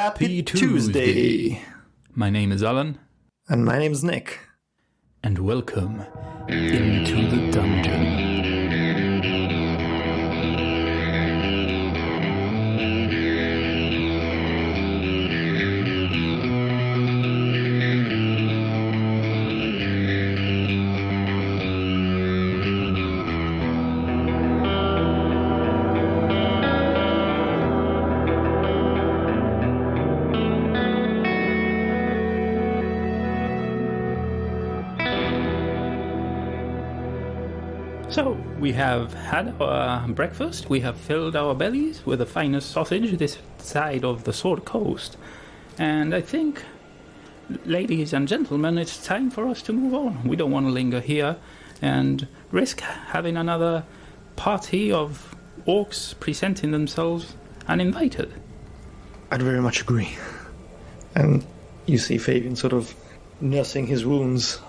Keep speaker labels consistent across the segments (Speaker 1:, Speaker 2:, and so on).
Speaker 1: Happy Tuesday.
Speaker 2: My name is Alan.
Speaker 1: And my name is Nick.
Speaker 2: And welcome into the dungeon. So, we have had our breakfast, we have filled our bellies with the finest sausage this side of the Sword Coast, and I think, ladies and gentlemen, it's time for us to move on. We don't want to linger here and risk having another party of orcs presenting themselves uninvited.
Speaker 1: I'd very much agree. And you see Fabian sort of nursing his wounds,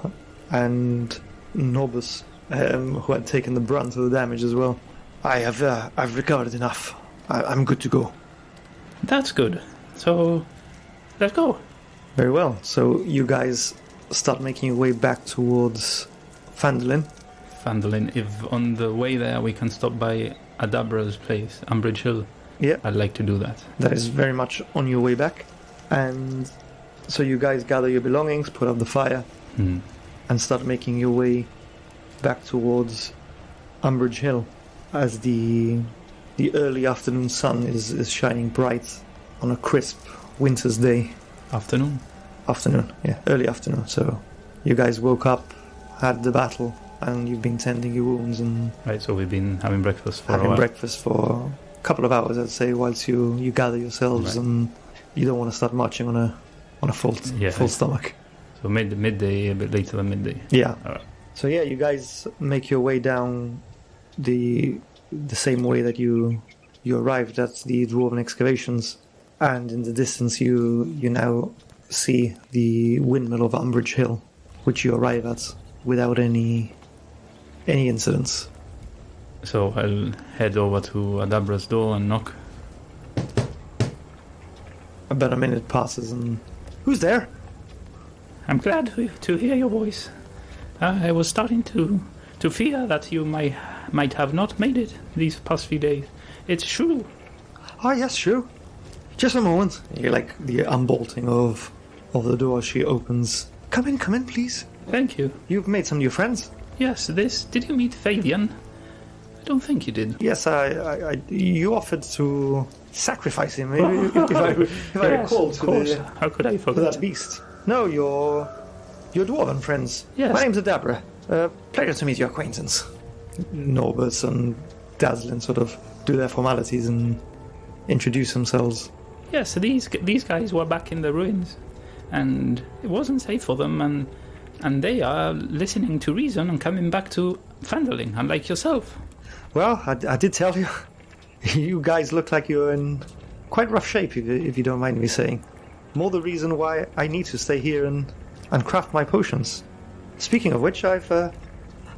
Speaker 1: and Norbus, who had taken the brunt of the damage as well. I've recovered enough. I'm good to go.
Speaker 2: That's good. So, let's go.
Speaker 1: Very well. So you guys start making your way back towards Phandalin.
Speaker 2: Phandalin, if on the way there we can stop by Adabra's place, Umbridge Hill.
Speaker 1: Yeah.
Speaker 2: I'd like to do that.
Speaker 1: That is very much on your way back. And so you guys gather your belongings, put out the fire, and start making your way back towards Umbridge Hill as the early afternoon sun is shining bright on a crisp winter's day.
Speaker 2: Afternoon,
Speaker 1: yeah, early afternoon. So you guys woke up, had the battle, and you've been tending your wounds and
Speaker 2: right. So we've been having breakfast for a while.
Speaker 1: breakfast for a couple of hours, I'd say, whilst you gather yourselves, right. And you don't want to start marching on a full stomach.
Speaker 2: So midday, a bit later than midday.
Speaker 1: Yeah.
Speaker 2: All right.
Speaker 1: So yeah, you guys make your way down the same way that you arrived at the dwarven excavations, and in the distance you now see the windmill of Umbridge Hill, which you arrive at without any incidents.
Speaker 2: So I'll head over to Adabra's door and knock.
Speaker 1: About a minute passes, and who's there?
Speaker 2: I'm glad to hear your voice. I was starting to fear that you might have not made it these past few days. It's Shrew.
Speaker 1: Ah, yes, Shrew. Just a moment. You like the unbolting of the door. She opens. Come in, please.
Speaker 2: Thank you.
Speaker 1: You've made some new friends.
Speaker 2: Yes, did you meet Fabian? I don't think you did.
Speaker 1: Yes, you offered to sacrifice him, if I recall.
Speaker 2: Of course. How could I forget?
Speaker 1: To that beast. No, your dwarven friends.
Speaker 2: Yes.
Speaker 1: My name's Adabra. Pleasure to meet your acquaintance. Norbert and Dazzlin sort of do their formalities and introduce themselves.
Speaker 2: Yes, these guys were back in the ruins, and it wasn't safe for them, and they are listening to reason and coming back to Phandalin, unlike yourself.
Speaker 1: Well, I did tell you. You guys look like you're in quite rough shape, if you don't mind me saying. More the reason why I need to stay here and craft my potions. Speaking of which, I've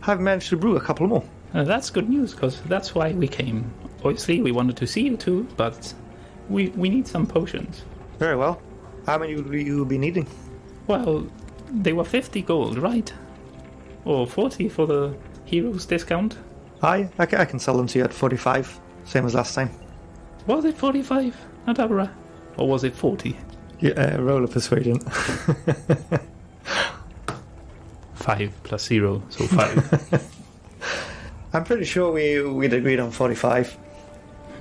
Speaker 1: managed to brew a couple more.
Speaker 2: That's good news, because that's why we came. Obviously, we wanted to see you too, but we need some potions.
Speaker 1: Very well. How many will you be needing?
Speaker 2: Well, they were 50 gold, right? Or 40 for the heroes discount?
Speaker 1: I can sell them to you at 45, same as last time.
Speaker 2: Was it 45, Adabra? Or was it 40?
Speaker 1: Yeah, roll a persuasion.
Speaker 2: 5 plus 0, so 5.
Speaker 1: I'm pretty sure we'd agreed on 45.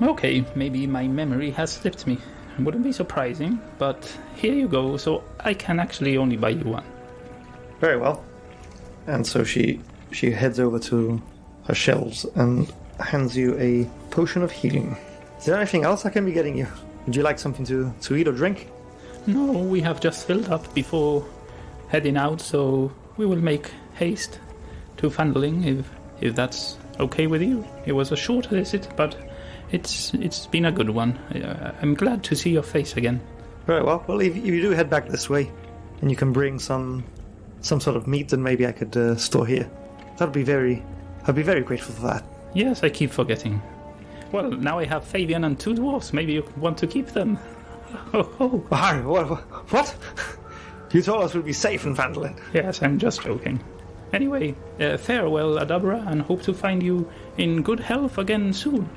Speaker 2: Okay, maybe my memory has slipped me. Wouldn't be surprising, but here you go, so I can actually only buy you one.
Speaker 1: Very well. And so she heads over to her shelves and hands you a potion of healing. Is there anything else I can be getting you? Would you like something to eat or drink?
Speaker 2: No, we have just filled up before heading out, so we will make haste to Phandalin if that's okay with you. It was a short visit, but it's been a good one. I'm glad to see your face again.
Speaker 1: Very well. Well, if you do head back this way, and you can bring some sort of meat, then maybe I could store here. I'd be very grateful for that.
Speaker 2: Yes, I keep forgetting. Well, now I have Fabian and 2 dwarfs. Maybe you want to keep them.
Speaker 1: Harry, what? You told us we'd be safe in Phandalin.
Speaker 2: Yes, I'm just joking. Anyway, farewell, Adabra, and hope to find you in good health again soon.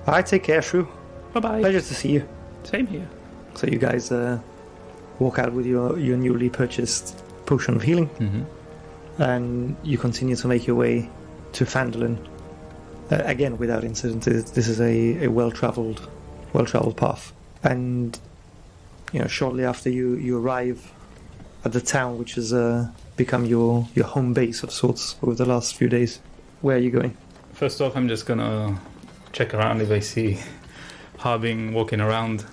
Speaker 1: Alright, take care, Shrew.
Speaker 2: Bye-bye.
Speaker 1: Pleasure to see you.
Speaker 2: Same here.
Speaker 1: So you guys walk out with your newly purchased potion of healing, and you continue to make your way to Phandalin. Again, without incident. This is a well-traveled path. And shortly after you arrive at the town, which has become your home base of sorts over the last few days. Where are you going?
Speaker 2: First off, I'm just gonna check around if I see Harbing walking around,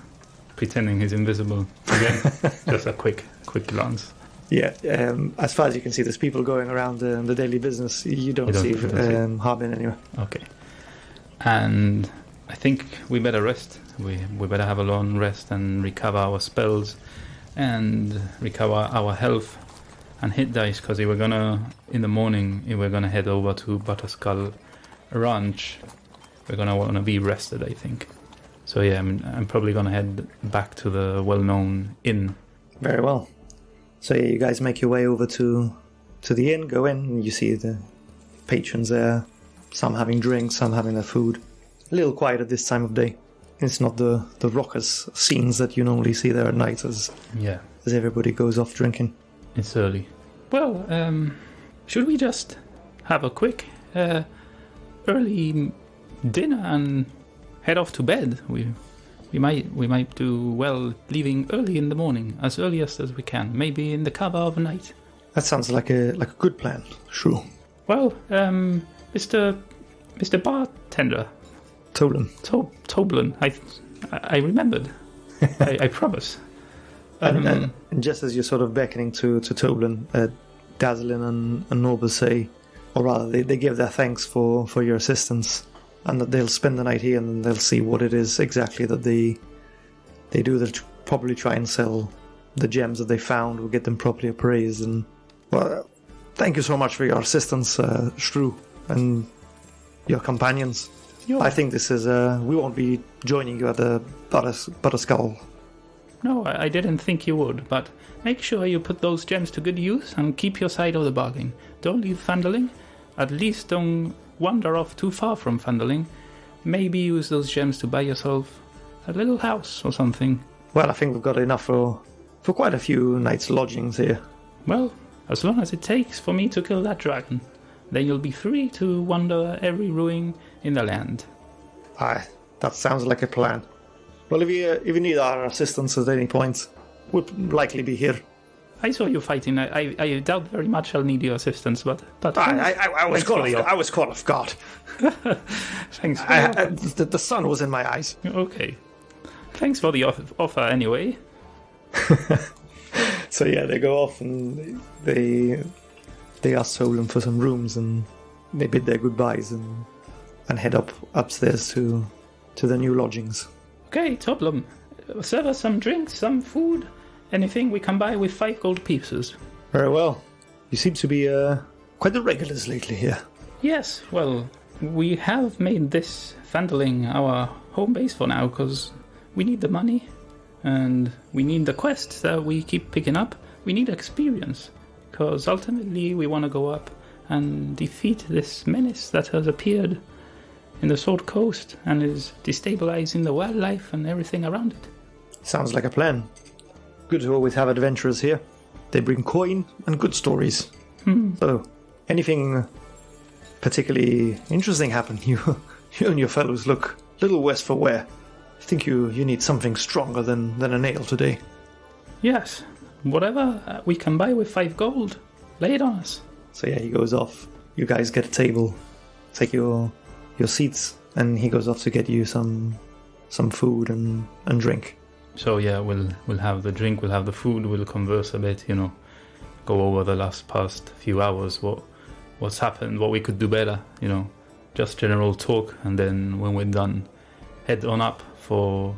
Speaker 2: pretending he's invisible again. Just a quick glance.
Speaker 1: Yeah, as far as you can see, there's people going around the daily business. You don't see Harbin anywhere.
Speaker 2: Okay. And I think we better rest. We better have a long rest and recover our spells and recover our health and hit dice, because in the morning, if we're gonna head over to Butterskull Ranch, we're gonna want to be rested, I think. So yeah, I'm probably gonna head back to the well-known inn.
Speaker 1: Very well. So yeah, you guys make your way over to the inn, go in, and you see the patrons there, some having drinks, some having their food. A little quiet at this time of day. It's not the raucous scenes that you normally see there at night as everybody goes off drinking.
Speaker 2: It's early. Well, should we just have a quick early dinner and head off to bed? We might do well leaving early in the morning, as earliest as we can, maybe in the cover of night.
Speaker 1: That sounds like a good plan, Shrew.
Speaker 2: Well, Mr. Bartender. Toblin. I remembered. I promise.
Speaker 1: And just as you're sort of beckoning to Toblin, Dazzlin and Norba say, or rather, they give their thanks for your assistance, and that they'll spend the night here and then they'll see what it is exactly that they do. They'll probably try and sell the gems that they found, or get them properly appraised. And well, thank you so much for your assistance, Shrew, and your companions. I think this is we won't be joining you at the Butterskull.
Speaker 2: No, I didn't think you would, but make sure you put those gems to good use and keep your side of the bargain. Don't leave Phandalin. At least don't wander off too far from Phandalin. Maybe use those gems to buy yourself a little house or something.
Speaker 1: Well, I think we've got enough for quite a few nights' lodgings here.
Speaker 2: Well, as long as it takes for me to kill that dragon, then you'll be free to wander every ruin in the land.
Speaker 1: Aye, that sounds like a plan. Well, if you need our assistance at any point, we'll likely be here.
Speaker 2: I saw you fighting. I doubt very much I'll need your assistance, but
Speaker 1: I was caught off guard.
Speaker 2: Thanks.
Speaker 1: The sun was in my eyes.
Speaker 2: Okay. Thanks for the offer anyway.
Speaker 1: So yeah, they go off and they ask Solon for some rooms, and they bid their goodbyes and head upstairs to the new lodgings.
Speaker 2: Okay, Toblum. Serve us some drinks, some food, anything we can buy with 5 gold pieces.
Speaker 1: Very well. You seem to be quite the regulars lately here.
Speaker 2: Yes, well, we have made this Phandalin our home base for now, because we need the money, and we need the quests that we keep picking up. We need experience, because ultimately we want to go up and defeat this menace that has appeared in the Sword Coast and is destabilizing the wildlife and everything around it.
Speaker 1: Sounds like a plan. Good to always have adventurers here. They bring coin and good stories. So, anything particularly interesting happen, you and your fellows look a little worse for wear. I think you need something stronger than an ale today.
Speaker 2: Yes, whatever we can buy with 5 gold, lay it on us.
Speaker 1: So yeah, he goes off. You guys get a table, take your seats, and he goes off to get you some food and drink.
Speaker 2: So yeah, we'll have the drink, we'll have the food, we'll converse a bit, go over the past few hours, what's happened, what we could do better, just general talk, and then when we're done, head on up for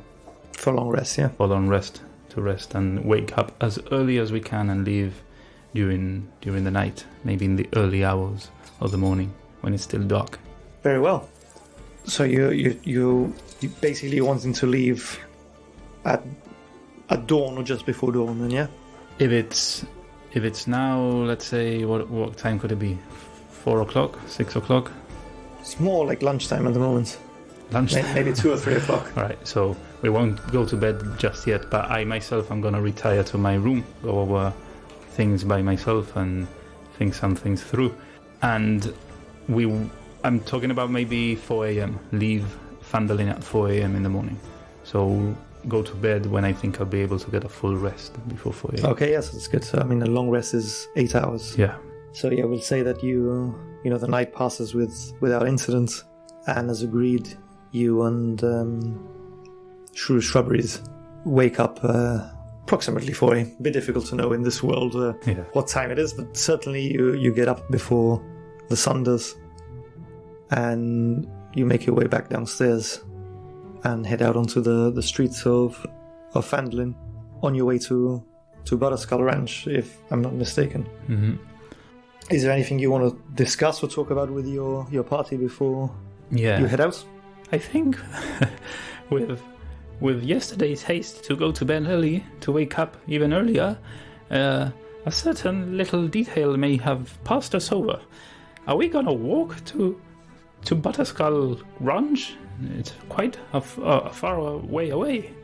Speaker 1: long rest, yeah.
Speaker 2: For long rest, to rest and wake up as early as we can and leave during the night, maybe in the early hours of the morning when it's still dark.
Speaker 1: Very well. So you basically wanting to leave at at dawn or just before dawn, then, yeah?
Speaker 2: If it's now, let's say, what time could it be? 4 o'clock? 6 o'clock?
Speaker 1: It's more like lunchtime at the moment.
Speaker 2: Lunchtime?
Speaker 1: Maybe 2 or 3 o'clock.
Speaker 2: Alright, so we won't go to bed just yet, but I myself am gonna retire to my room, go over things by myself and think some things through. And I'm talking about maybe 4 a.m. Leave Fandolin at 4 a.m. in the morning. So go to bed when I think I'll be able to get a full rest before 4 a.m.
Speaker 1: Okay, yes, that's good. So, I mean, a long rest is 8 hours.
Speaker 2: Yeah.
Speaker 1: So, yeah, we'll say that the night passes without incident. And as agreed, you and Shrew Shrubberies wake up approximately 4 a.m. A bit difficult to know in this world what time it is, but certainly you get up before the sun does. And you make your way back downstairs and head out onto the streets of Fandolin on your way to Butterskull Ranch, if I'm not mistaken.
Speaker 2: Mm-hmm.
Speaker 1: Is there anything you want to discuss or talk about with your party before you head out?
Speaker 2: I think with yesterday's haste to go to bed early, to wake up even earlier, a certain little detail may have passed us over. Are we gonna walk to Butterskull Ranch? It's quite a far way away.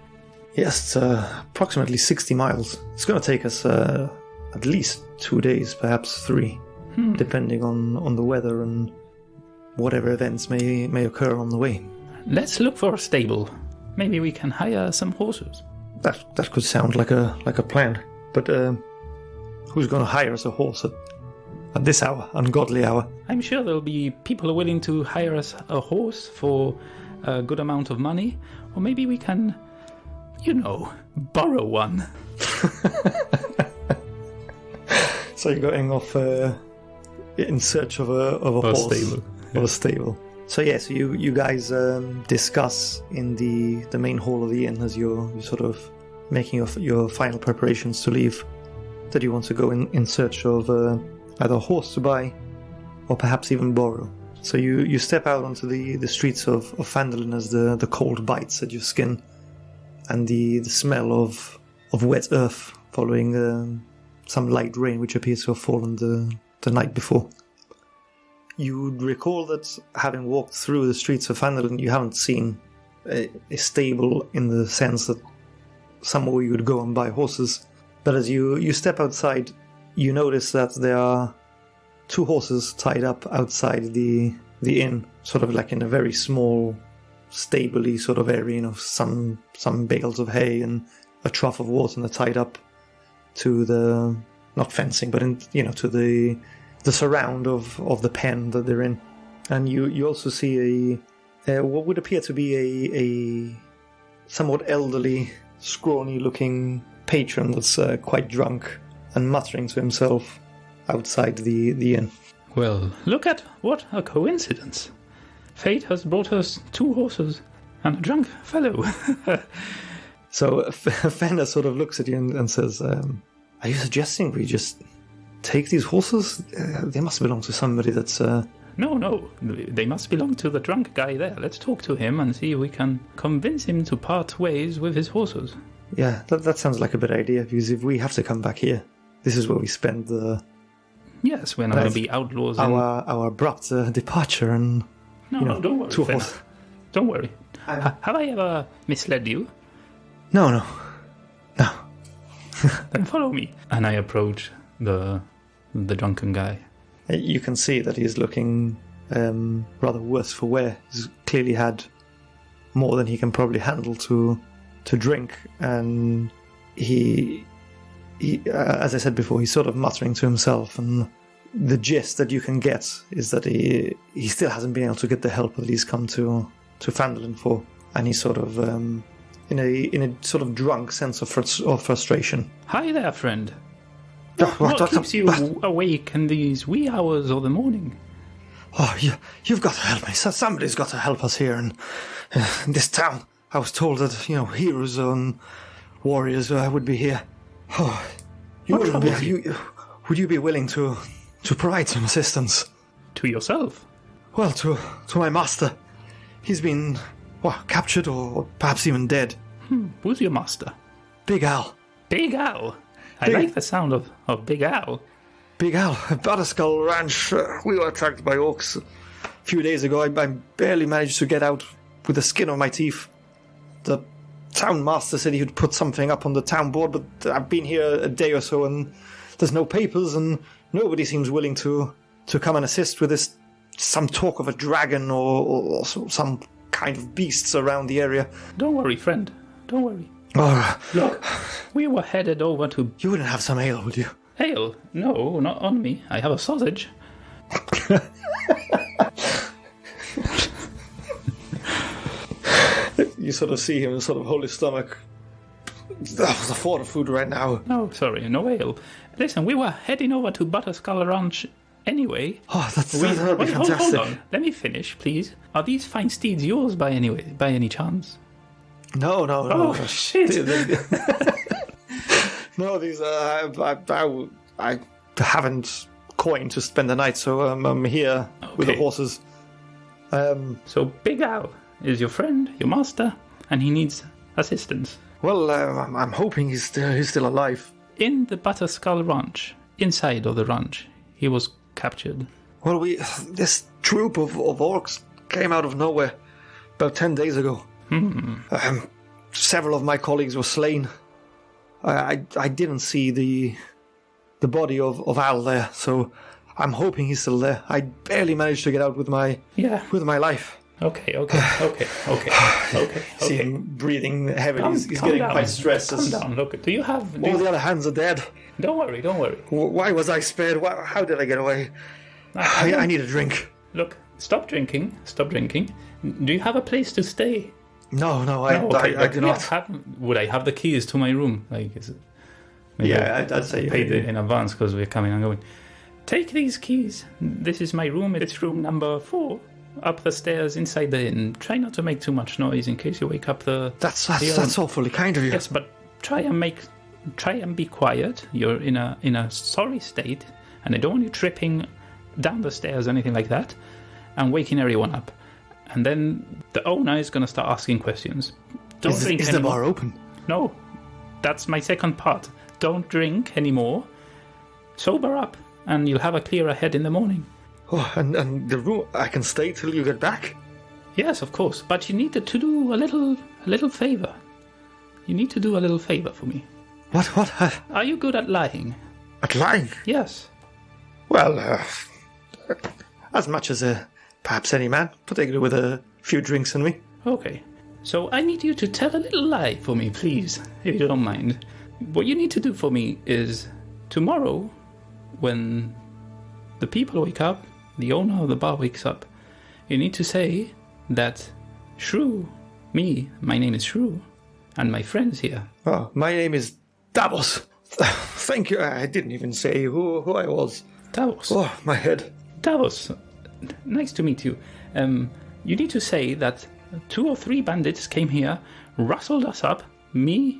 Speaker 1: Yes, it's approximately 60 miles. It's going to take us at least 2 days, perhaps 3, depending on the weather and whatever events may occur on the way.
Speaker 2: Let's look for a stable. Maybe we can hire some horses.
Speaker 1: That could sound like a plan, but who's going to hire us a horse at this hour, ungodly hour?
Speaker 2: I'm sure there'll be people willing to hire us a horse for a good amount of money, or maybe we can, borrow one.
Speaker 1: So you're going off in search of a horse
Speaker 2: stable.
Speaker 1: Or a stable. So yeah, so you guys discuss in the main hall of the inn as you're sort of making your final preparations to leave, that you want to go in search of either a horse to buy or perhaps even borrow. So you step out onto the streets of Fandolin as the cold bites at your skin, and the smell of wet earth following some light rain which appears to have fallen the night before. You recall that having walked through the streets of Fandolin, you haven't seen a stable in the sense that somewhere you would go and buy horses. But as you step outside, you notice that there are 2 horses tied up outside the inn, sort of like in a very small, stable-y sort of area, some bales of hay and a trough of water, and they're tied up to the, not fencing, but to the surround of the pen that they're in. And you also see what would appear to be a somewhat elderly, scrawny-looking patron that's quite drunk and muttering to himself outside the inn.
Speaker 2: Well, look at what a coincidence. Fate has brought us 2 horses and a drunk fellow.
Speaker 1: So Fenner sort of looks at you and says, are you suggesting we just take these horses? They must belong to somebody that's...
Speaker 2: No, they must belong to the drunk guy there. Let's talk to him and see if we can convince him to part ways with his horses.
Speaker 1: Yeah, that sounds like a good idea, because if we have to come back here, this is where we spend the...
Speaker 2: Yes, we're not going to be outlaws.
Speaker 1: Our abrupt departure and...
Speaker 2: No, don't worry,
Speaker 1: 2 horses.
Speaker 2: Don't worry. Have I ever misled you?
Speaker 1: No.
Speaker 2: Then follow me. And I approach the drunken guy.
Speaker 1: You can see that he's looking rather worse for wear. He's clearly had more than he can probably handle to drink, and he as I said before, he's sort of muttering to himself, and the gist that you can get is that he still hasn't been able to get the help that he's come to Fandolin for, and he's sort of in a sort of drunk sense of frustration.
Speaker 2: Hi there, friend. What keeps you awake in these wee hours of the morning?
Speaker 1: Oh, you've got to help me. Somebody's got to help us here in this town. I was told that, heroes and warriors would be here. Oh, would you be willing to provide some assistance?
Speaker 2: To yourself?
Speaker 1: Well, to my master. He's been, captured or perhaps even dead.
Speaker 2: Who's your master?
Speaker 1: Big Al.
Speaker 2: Big Al. I like the sound of Big Al.
Speaker 1: Big Al. Butterskull Ranch. We were attacked by orcs a few days ago. I barely managed to get out with the skin of my teeth. The town master said he'd put something up on the town board, but I've been here a day or so and there's no papers and nobody seems willing to come and assist with this. Some talk of a dragon or some kind of beasts around the area.
Speaker 2: Don't worry, friend. Don't worry.
Speaker 1: Oh,
Speaker 2: Look, we were headed over to...
Speaker 1: you wouldn't have some ale, would you?
Speaker 2: Ale? No, not on me. I have a sausage.
Speaker 1: You sort of see him sort of hold his stomach. The thought of food right now.
Speaker 2: No, sorry, no ale. Listen, we were heading over to Butterskull Ranch anyway.
Speaker 1: Oh, that'd be fantastic.
Speaker 2: Hold on. Let me finish, please. Are these fine steeds yours by any chance?
Speaker 1: No.
Speaker 2: Oh, shit.
Speaker 1: No, these I haven't coin to spend the night, so I'm here with the horses.
Speaker 2: So Big Al is your friend, your master, and he needs assistance.
Speaker 1: Well, I'm hoping he's still alive.
Speaker 2: In the Butterskull Ranch, inside of the ranch, he was captured.
Speaker 1: Well, this troop of orcs came out of nowhere about 10 days ago. Several of my colleagues were slain. I didn't see the body of Al there, so I'm hoping he's still there. I barely managed to get out with my life.
Speaker 2: Okay.
Speaker 1: See him breathing heavily. He's getting quite stressed.
Speaker 2: Calm down. Look, do you have...
Speaker 1: All the other hands are dead.
Speaker 2: Don't worry.
Speaker 1: Why was I spared? How did I get away? I need a drink.
Speaker 2: Look, stop drinking. Do you have a place to stay?
Speaker 1: No, I do not.
Speaker 2: Would I have the keys to my room? Like, is it?
Speaker 1: I'd say
Speaker 2: paid it in advance because we're coming and going. Take these keys. This is my room. It's room number 4. Up the stairs inside the inn. Try not to make too much noise in case you wake up the...
Speaker 1: That's awfully kind of you.
Speaker 2: Yes, but try and be quiet. You're in a sorry state, and I don't want you tripping down the stairs or anything like that, and waking everyone up. And then the owner is going to start asking questions. Don't drink anymore.
Speaker 1: Is the bar open?
Speaker 2: No, that's my second part. Don't drink anymore. Sober up, and you'll have a clearer head in the morning.
Speaker 1: Oh, and the room, I can stay till you get back?
Speaker 2: Yes, of course, but you need to do a little favor. You need to do a little favor for me.
Speaker 1: What?
Speaker 2: Are you good at lying?
Speaker 1: At lying?
Speaker 2: Yes.
Speaker 1: Well, as much as perhaps any man, particularly with a few drinks in me.
Speaker 2: Okay. So I need you to tell a little lie for me, please, if you don't mind. What you need to do for me is tomorrow, when the people wake up, the owner of the bar wakes up, you need to say that Shrew, my name is Shrew, and my friends here.
Speaker 1: Oh, my name is Davos. Thank you. I didn't even say who I was.
Speaker 2: Davos.
Speaker 1: Oh, my head.
Speaker 2: Davos, nice to meet you. You need to say that 2 or 3 bandits came here, rustled us up, me,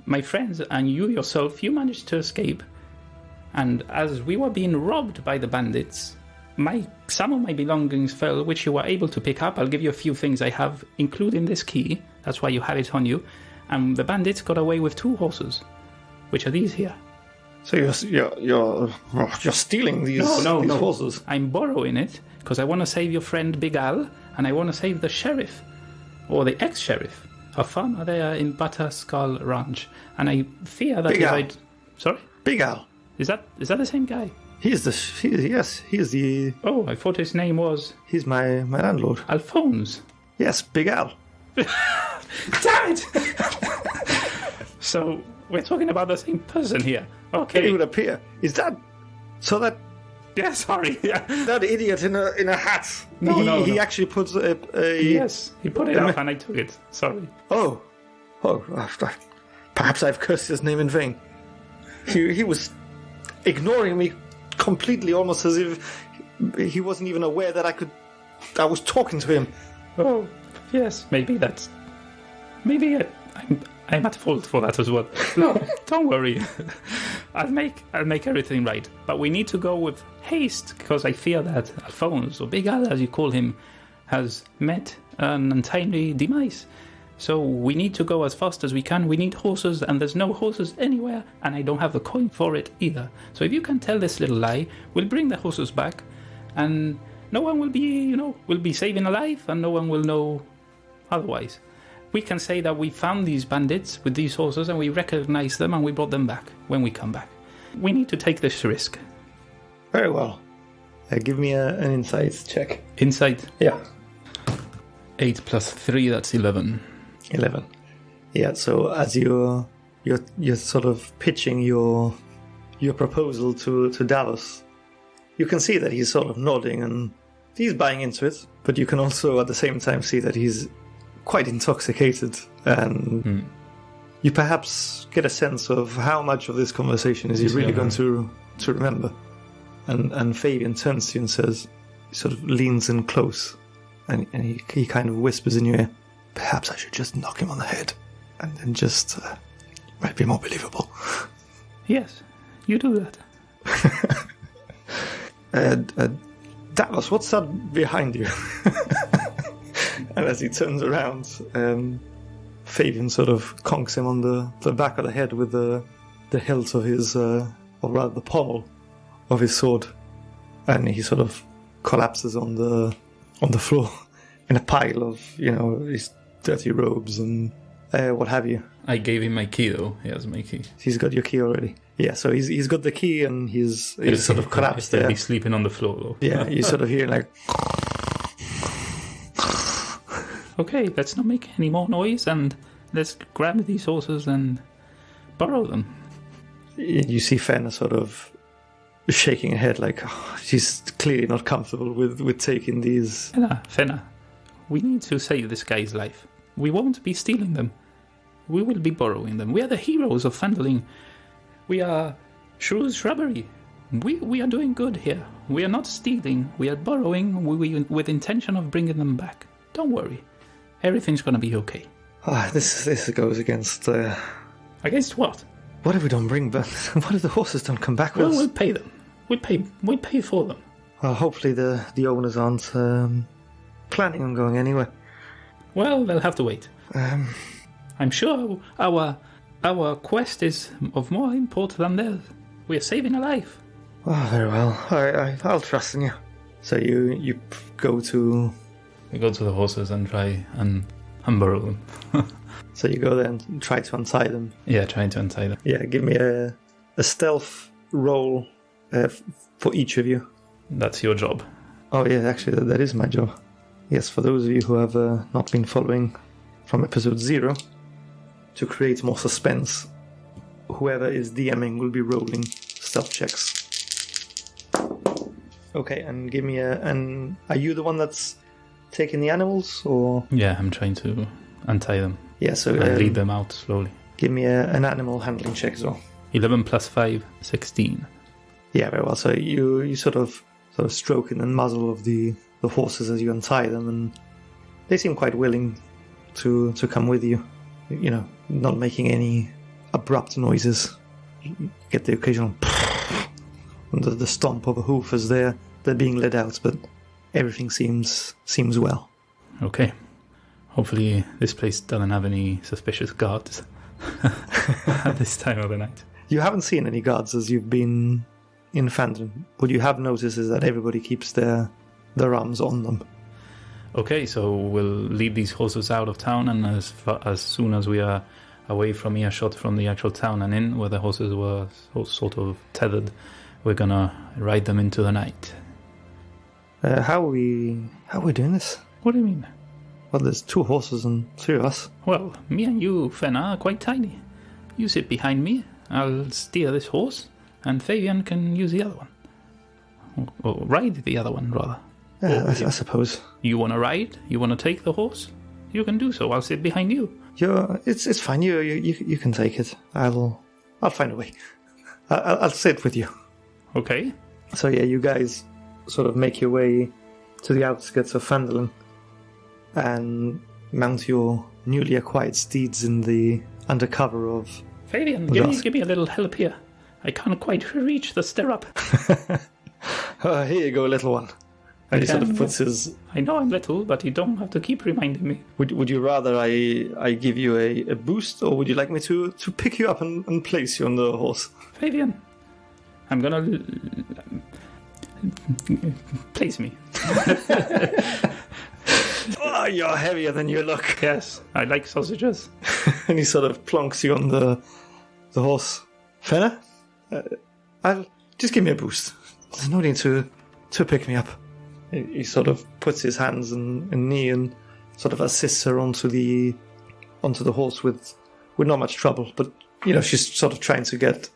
Speaker 2: my friends, and you yourself. You managed to escape. And as we were being robbed by the bandits, some of my belongings fell, which you were able to pick up. I'll give you a few things I have, including this key. That's why you have it on you. And the bandits got away with 2 horses, which are these here.
Speaker 1: So you're stealing these horses?
Speaker 2: I'm borrowing it because I want to save your friend Big Al, and I want to save the sheriff, or the ex-sheriff, a farmer there in Butterskull Ranch. And I fear that if I... Sorry?
Speaker 1: Big Al.
Speaker 2: Is that the same guy?
Speaker 1: He's the...
Speaker 2: Oh, I thought his name was...
Speaker 1: He's my landlord.
Speaker 2: Alfonse.
Speaker 1: Yes, Big Al.
Speaker 2: Damn it! So, we're talking about the same person here. Okay.
Speaker 1: It would appear. Is that... So that...
Speaker 2: Yeah, sorry. Yeah.
Speaker 1: That idiot in a hat.
Speaker 2: No.
Speaker 1: He actually puts a...
Speaker 2: Yes, he put it up and I took it. Sorry.
Speaker 1: Oh, perhaps I've cursed his name in vain. He was ignoring me completely, almost as if he wasn't even aware that I was talking to him.
Speaker 2: Oh, yes, maybe I'm at fault for that as well. No, don't worry. I'll make everything right. But we need to go with haste, because I fear that Alfonse, or Big Al as you call him, has met an untimely demise. So we need to go as fast as we can. We need horses, and there's no horses anywhere, and I don't have the coin for it either. So if you can tell this little lie, we'll bring the horses back, and no one will be, will be saving alive, and no one will know otherwise. We can say that we found these bandits with these horses, and we recognize them, and we brought them back when we come back. We need to take this risk.
Speaker 1: Very well. Give me an insight check.
Speaker 2: Insight?
Speaker 1: Yeah.
Speaker 2: 8 plus 3, that's 11.
Speaker 1: 11. Yeah, so as you're sort of pitching your proposal to Davos, you can see that he's sort of nodding and he's buying into it, but you can also at the same time see that he's quite intoxicated, and you perhaps get a sense of how much of this conversation is he really going to remember. And Fabian turns to you and says, he sort of leans in close, and he kind of whispers in your ear, perhaps I should just knock him on the head, and then just might be more believable.
Speaker 2: Yes, you do
Speaker 1: that. Davos, what's that behind you? And as he turns around, Fabian sort of conks him on the back of the head with the hilt of his, or rather the pommel of his sword, and he sort of collapses on the floor in a pile of his dirty robes and what have you.
Speaker 2: I gave him my key though. He has my key.
Speaker 1: He's got your key already. Yeah, so he's got the key and he's sort of collapsed there.
Speaker 2: He's sleeping on the floor though.
Speaker 1: Yeah, you sort of hear like.
Speaker 2: Okay, let's not make any more noise and let's grab these horses and borrow them.
Speaker 1: You see Fenna sort of shaking her head like she's clearly not comfortable with taking these.
Speaker 2: Fenna, we need to save this guy's life. We won't be stealing them. We will be borrowing them. We are the heroes of Fandling. We are Shrew's Shrubbery. We are doing good here. We are not stealing. We are borrowing with intention of bringing them back. Don't worry. Everything's going to be okay.
Speaker 1: This goes against...
Speaker 2: Against what?
Speaker 1: What if we don't bring back... What if the horses don't come back with us?
Speaker 2: Well, we'll pay them. We'll pay for them.
Speaker 1: Well, hopefully the owners aren't planning on going anywhere.
Speaker 2: Well, they'll have to wait. I'm sure our quest is of more import than theirs. We're saving a life.
Speaker 1: Oh, very well. I'll trust in you. So you go to...
Speaker 2: We go to the horses and try and unburrow them.
Speaker 1: So you go there and try to untie them.
Speaker 2: Yeah, trying to untie them.
Speaker 1: Yeah, give me a stealth roll for each of you.
Speaker 2: That's your job.
Speaker 1: Oh yeah, actually that is my job. Yes, for those of you who have not been following from episode 0, to create more suspense, whoever is DMing will be rolling stealth checks. Okay, and give me are you the one that's taking the animals, or?
Speaker 2: Yeah, I'm trying to untie them.
Speaker 1: Yeah, so...
Speaker 2: and lead them out slowly.
Speaker 1: Give me an animal handling check as well.
Speaker 2: 11 plus 5, 16.
Speaker 1: Yeah, very well. So you sort of stroking the muzzle of the horses as you untie them, and they seem quite willing to come with you. Not making any abrupt noises. You get the occasional and the stomp of a hoof as they're being led out, but everything seems well.
Speaker 2: Okay. Hopefully this place doesn't have any suspicious guards at this time of the night.
Speaker 1: You haven't seen any guards as you've been in Fandom. What you have noticed is that everybody keeps their arms on them.
Speaker 2: Okay, so we'll lead these horses out of town, and as soon as we are away from earshot from the actual town and in where the horses were sort of tethered, we're gonna ride them into the night.
Speaker 1: How are we doing this?
Speaker 2: What do you mean?
Speaker 1: Well, there's 2 horses and 3 of us.
Speaker 2: Well, me and you, Fenna, are quite tiny. You sit behind me, I'll steer this horse, and Fabian can use the other one. Or ride the other one, rather.
Speaker 1: Yeah, I suppose.
Speaker 2: You want to ride? You want to take the horse? You can do so. I'll sit behind you.
Speaker 1: It's fine. You can take it. I'll find a way. I'll sit with you.
Speaker 2: Okay.
Speaker 1: So yeah, you guys sort of make your way to the outskirts of Fandolin and mount your newly acquired steeds in the undercover of...
Speaker 2: Fabian, give me a little help here. I can't quite reach the stirrup.
Speaker 1: Here you go, little one. And he sort of puts his...
Speaker 2: I know I'm little, but you don't have to keep reminding me.
Speaker 1: Would you rather I give you a boost, or would you like me to pick you up and place you on the horse?
Speaker 2: Fabian, I'm gonna... place me.
Speaker 1: Oh, you're heavier than you look.
Speaker 2: Yes, I like sausages.
Speaker 1: And he sort of plonks you on the horse. Fenna, I'll just give me a boost. There's no need to pick me up. He sort of puts his hands in Neigh and sort of assists her onto the horse with not much trouble. But she's sort of trying to get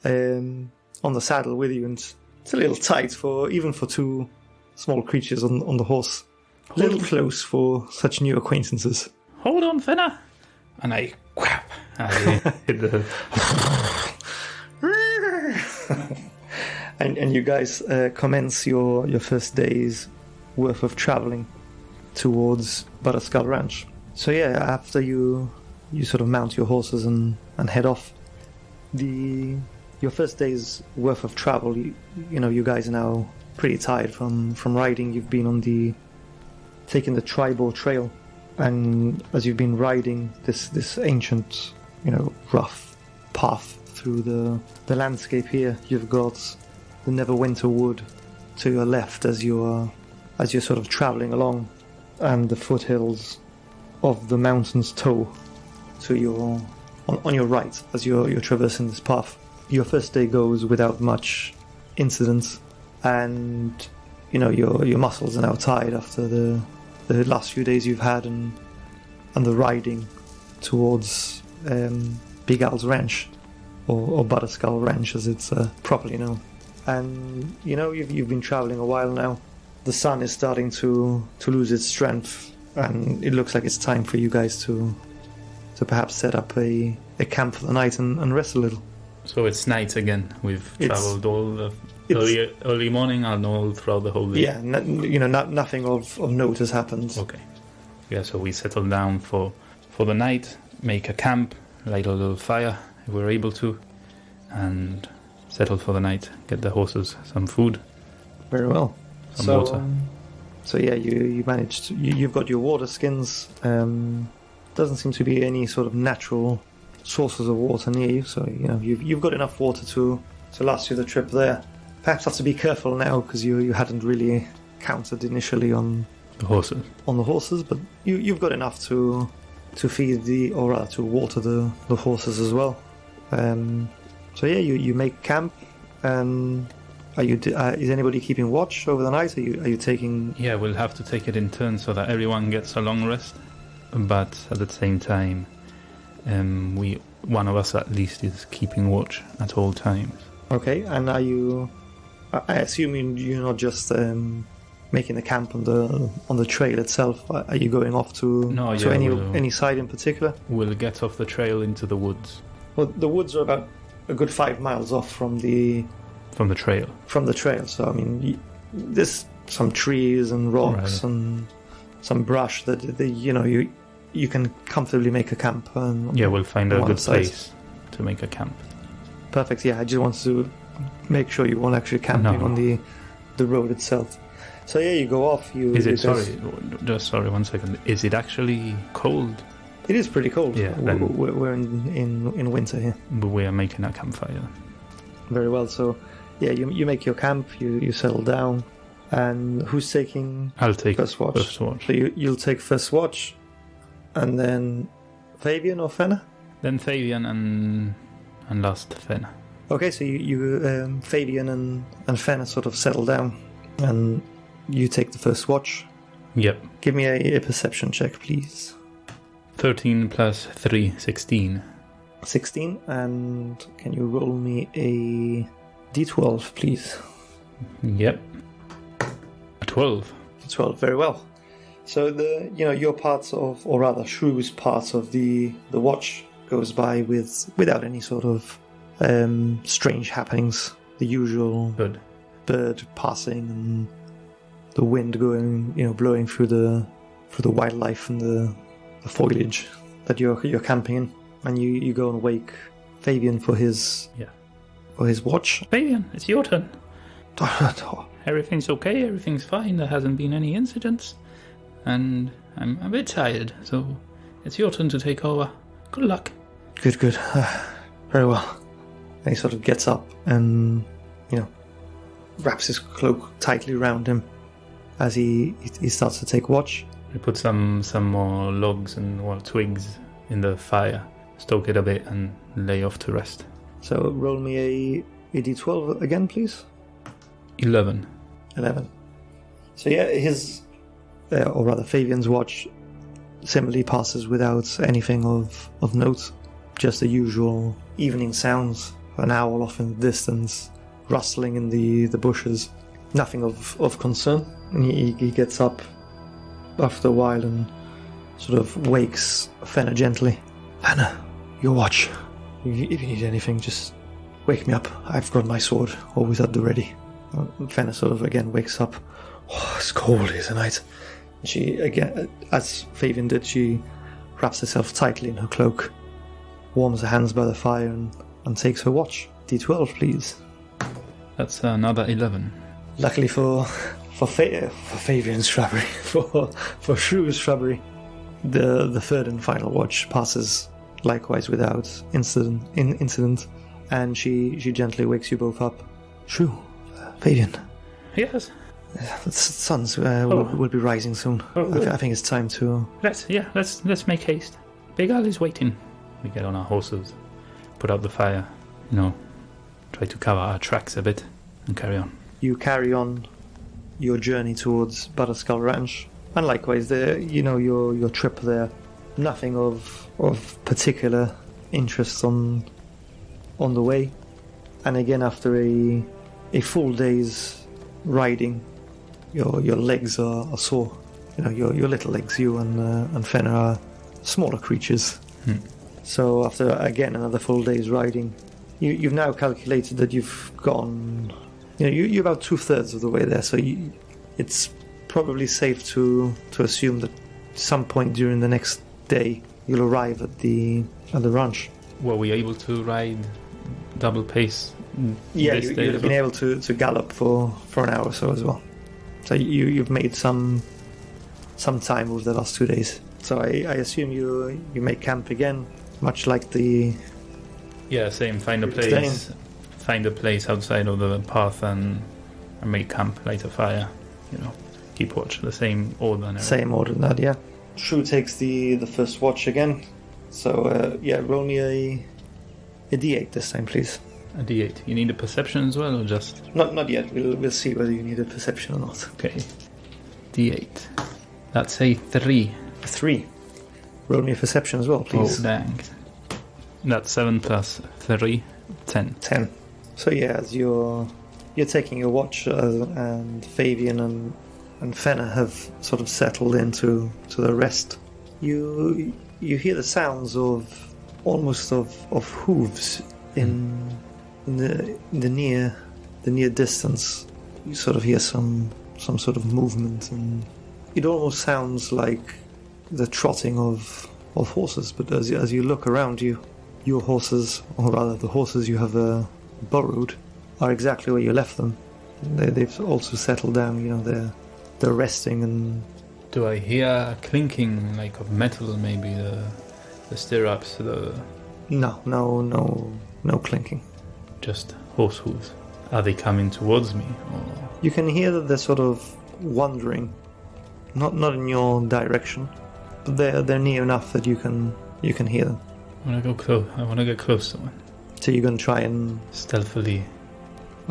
Speaker 1: on the saddle with you, and it's a little tight even for two small creatures on the horse. A little close for such new acquaintances.
Speaker 2: Hold on, Fenna! And I hit the...
Speaker 1: and you guys commence your first day's worth of traveling towards Butterskull Ranch. So yeah, after you sort of mount your horses and head off, your first day's worth of travel, you guys are now pretty tired from riding. You've been taking the Tribal Trail, and as you've been riding this ancient, rough path through the landscape here, you've got the Neverwinter Wood to your left as you're sort of traveling along, and the foothills of the mountains toe to on your right as you're traversing this path. Your first day goes without much incident, and your muscles are now tired after the last few days you've had and the riding towards Big Al's Ranch, or Butterskull Ranch as it's properly known. And you've been traveling a while now. The sun is starting to lose its strength, and it looks like it's time for you guys to perhaps set up a camp for the night and rest a little.
Speaker 2: So it's night again. We've travelled all the early morning and all throughout the whole day.
Speaker 1: Yeah, nothing of note has happened.
Speaker 2: Okay. Yeah, so we settle down for the night, make a camp, light a little fire if we're able to, and settle for the night. Get the horses some food.
Speaker 1: Very well.
Speaker 2: Some water.
Speaker 1: So yeah, you managed. You've got your water skins. Doesn't seem to be any sort of natural sources of water near you, so you've got enough water to last you the trip there. Perhaps have to be careful now because you hadn't really counted initially on
Speaker 2: the horses.
Speaker 1: But you've got enough to feed to water the horses as well. So yeah, you make camp. Is anybody keeping watch over the night? Are you taking?
Speaker 2: Yeah, we'll have to take it in turns so that everyone gets a long rest. But at the same time, one of us at least is keeping watch at all times. Okay,
Speaker 1: and are you? I assume you're not just making the camp on the trail itself. Are you going off to any side in particular?
Speaker 2: We'll get off the trail into the woods.
Speaker 1: Well, the woods are about a good 5 miles off from the
Speaker 2: trail.
Speaker 1: From the trail, so I mean, there's some trees and rocks and some brush that you can comfortably make a camp.
Speaker 2: We'll find a good place to make a camp.
Speaker 1: Perfect. Yeah, I just wanted to make sure you won't actually camping on the road itself. So yeah, you go off.
Speaker 2: Sorry, 1 second. Is it actually cold?
Speaker 1: It is pretty cold.
Speaker 2: Yeah,
Speaker 1: we're in winter here.
Speaker 2: But we are making a campfire.
Speaker 1: Very well. So yeah, you make your camp. You settle down. And who's taking?
Speaker 2: I'll take
Speaker 1: first watch. So you'll take first watch, and then Fabian or Fenna?
Speaker 2: Then Fabian and last Fenna.
Speaker 1: Okay, so you Fabian and Fenna sort of settle down, and you take the first watch.
Speaker 2: Yep.
Speaker 1: Give me a perception check, please.
Speaker 2: 13 plus 3, 16.
Speaker 1: 16, and can you roll me a d12, please?
Speaker 2: Yep. 12.
Speaker 1: 12, very well. So your parts of, or rather Shrew's part of the watch goes by without any sort of strange happenings. The usual bird passing and the wind going, blowing through the wildlife and the foliage that you're camping in, and you go and wake Fabian for his watch.
Speaker 2: Fabian, it's your turn. everything's okay, everything's fine, there hasn't been any incidents. And I'm a bit tired, so it's your turn to take over. Good luck.
Speaker 1: Good. Very well. And he sort of gets up and, wraps his cloak tightly around him as he starts to take watch.
Speaker 2: We put some more logs and twigs in the fire, stoke it a bit, and lay off to rest.
Speaker 1: So roll me a d12 again, please.
Speaker 2: 11.
Speaker 1: So yeah, his, or rather Fabian's watch similarly passes without anything of note. Just the usual evening sounds, an owl off in the distance, rustling in the bushes. Nothing of concern. And he gets up after a while and sort of wakes Fenna gently. Fenna, your watch. If you need anything, just wake me up. I've got my sword always at the ready. Fenna sort of again wakes up. Oh, it's cold here tonight. She, again, as Fabian did, she wraps herself tightly in her cloak, warms her hands by the fire, and takes her watch. D12, please.
Speaker 2: That's another 11.
Speaker 1: Luckily for Fabian's shrubbery, for Shrew's shrubbery, the third and final watch passes likewise without incident, and she gently wakes you both up. Shrew, Fabian.
Speaker 2: Yes.
Speaker 1: The suns will be rising soon. I think it's time to.
Speaker 2: Let's make haste. Big Al is waiting. We get on our horses, put out the fire, try to cover our tracks a bit, and carry on.
Speaker 1: You carry on your journey towards Butterskull Ranch, and likewise, your trip there. Nothing of particular interest on the way, and again after a full day's riding, your legs are sore. Your little legs. You and Fenna are smaller creatures. So after again another full day's riding, you've now calculated that you've gone. You're about 2/3 of the way there, so it's probably safe to assume that some point during the next day you'll arrive at the ranch.
Speaker 2: Were we able to ride double pace?
Speaker 1: Yeah, you'd have been able to gallop for an hour or so as well. So you've made some time over the last 2 days. So I assume you make camp again, much like the.
Speaker 2: Yeah, same. Find a place outside of the path and make camp, light a fire. Keep watch. The same order.
Speaker 1: Same order, that yeah. Shrew takes the first watch again. So roll me a d8 this time, please.
Speaker 2: A d8. You need a perception as well, or just?
Speaker 1: Not yet. We'll see whether you need a perception or not.
Speaker 2: Okay. D8. That's a 3.
Speaker 1: 3. Roll me a perception as well, please.
Speaker 2: Oh, dang. That's 7 plus 3, 10.
Speaker 1: 10. So yeah, as you're taking your watch, and Fabian and Fenna have sort of settled into the rest, you hear the sounds of almost of hooves in the near distance. You sort of hear some sort of movement, and it almost sounds like the trotting of horses. But as you look around you, your horses, or rather the horses you have borrowed, are exactly where you left them. They've also settled down. They're resting. And
Speaker 2: do I hear clinking like of metal? Maybe the stirrups.
Speaker 1: No clinking.
Speaker 2: Just horse hooves. Are they coming towards me? Or?
Speaker 1: You can hear that they're sort of wandering, not in your direction, but they're near enough that you can hear them.
Speaker 2: I want to go close. I want to get close to one.
Speaker 1: So you're going to try and
Speaker 2: stealthily.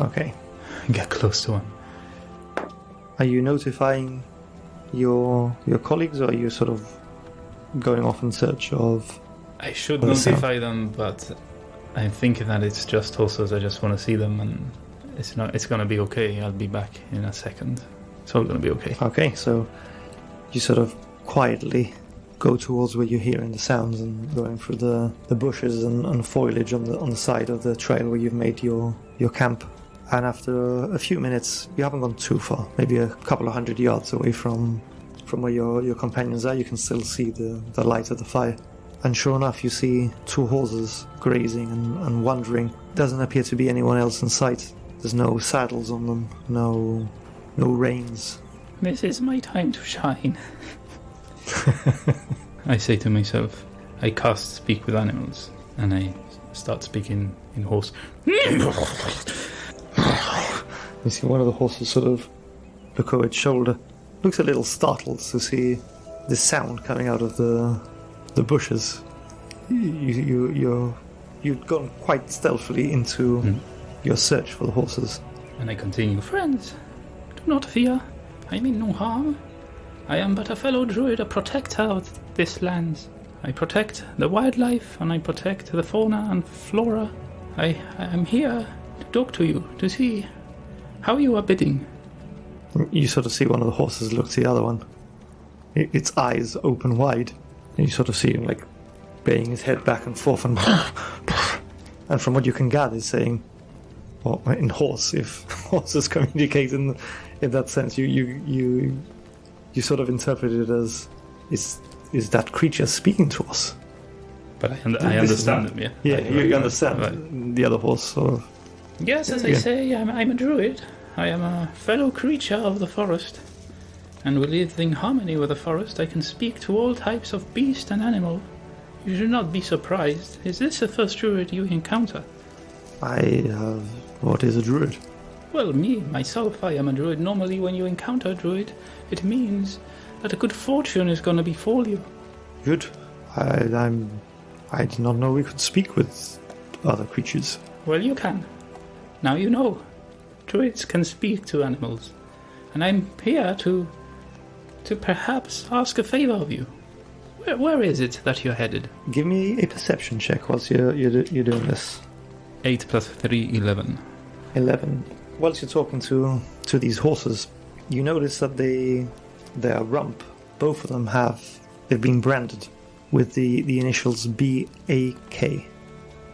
Speaker 1: Okay.
Speaker 2: Get close to one.
Speaker 1: Are you notifying your colleagues, or are you sort of going off in search of?
Speaker 2: I should notify them, but I'm thinking that it's just horses. I just want to see them, and it's going to be okay. I'll be back in a second. It's all going to be okay.
Speaker 1: Okay, so you sort of quietly go towards where you're hearing the sounds and going through the bushes and foliage on the side of the trail where you've made your camp. And after a few minutes, you haven't gone too far, maybe a couple of 100 yards away from where your companions are, you can still see the light of the fire. And sure enough, you see 2 horses grazing and wandering. Doesn't appear to be anyone else in sight. There's no saddles on them, no no rains.
Speaker 2: This is my time to shine. I say to myself, I cast Speak with Animals, and I start speaking in horse.
Speaker 1: You see one of the horses sort of look over its shoulder, looks a little startled to see this sound coming out of the bushes. You've gone quite stealthily into your search for the horses.
Speaker 2: And I continue, friends, do not fear. I mean no harm. I am but a fellow druid, a protector of this land. I protect the wildlife and I protect the fauna and flora. I am here to talk to you, to see how you are bidding.
Speaker 1: You sort of see one of the horses look to the other one. Its eyes open wide. And you sort of see him like baying his head back and forth and from what you can gather is saying, well, in horse, if horses communicate in that sense, you sort of interpret it as is that creature speaking to us?
Speaker 2: But I understand him, yeah.
Speaker 1: Yeah, you understand
Speaker 2: right.
Speaker 1: The other horse sort of.
Speaker 2: Yes, as I say, I'm a druid. I am a fellow creature of the forest, and we live in harmony with the forest. I can speak to all types of beast and animal. You should not be surprised. Is this the first druid you encounter?
Speaker 1: What is a druid?
Speaker 2: Well, myself, I am a druid. Normally when you encounter a druid, it means that a good fortune is going to befall you.
Speaker 1: Good. I did not know we could speak with other creatures.
Speaker 2: Well, you can. Now you know. Druids can speak to animals. And I'm here to perhaps ask a favor of you. Where is it that you're headed?
Speaker 1: Give me a perception check whilst you're doing this.
Speaker 2: 8 plus 3, 11.
Speaker 1: 11. Whilst you're talking to these horses, you notice that their rump, both of them they've been branded with the initials BAK.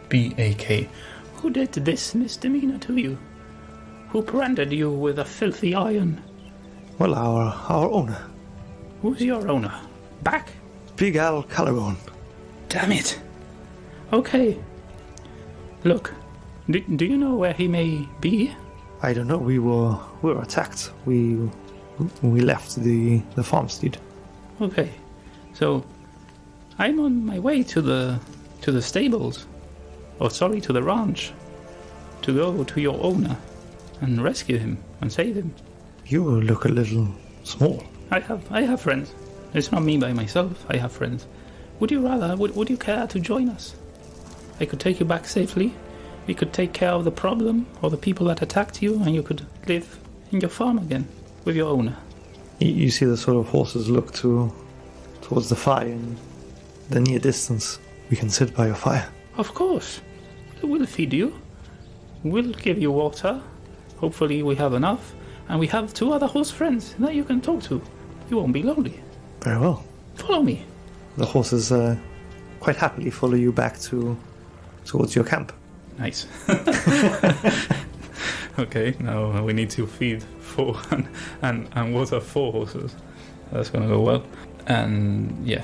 Speaker 2: BAK. Who did this misdemeanor to you? Who branded you with a filthy iron?
Speaker 1: Well, our owner.
Speaker 2: Who's your owner? Back?
Speaker 1: Big Al Callaghan.
Speaker 2: Damn it. Okay. Look, do you know where he may be?
Speaker 1: I don't know. We were attacked. We left the farmstead.
Speaker 2: Okay, so I'm on my way to the stables, to the ranch, to go to your owner and rescue him and save him.
Speaker 1: You look a little small.
Speaker 2: I have friends. It's not me by myself. I have friends. Would you care to join us? I could take you back safely. We could take care of the problem or the people that attacked you, and you could live in your farm again with your owner.
Speaker 1: You see the sort of horses look towards the fire in the near distance. We can sit by your fire.
Speaker 2: Of course. We'll feed you. We'll give you water. Hopefully we have enough. And we have 2 other horse friends that you can talk to. You won't be lonely.
Speaker 1: Very well.
Speaker 2: Follow me.
Speaker 1: The horses quite happily follow you back towards your camp.
Speaker 2: Nice. Okay, now we need to feed 4 and water 4 horses. That's going to go well. And yeah,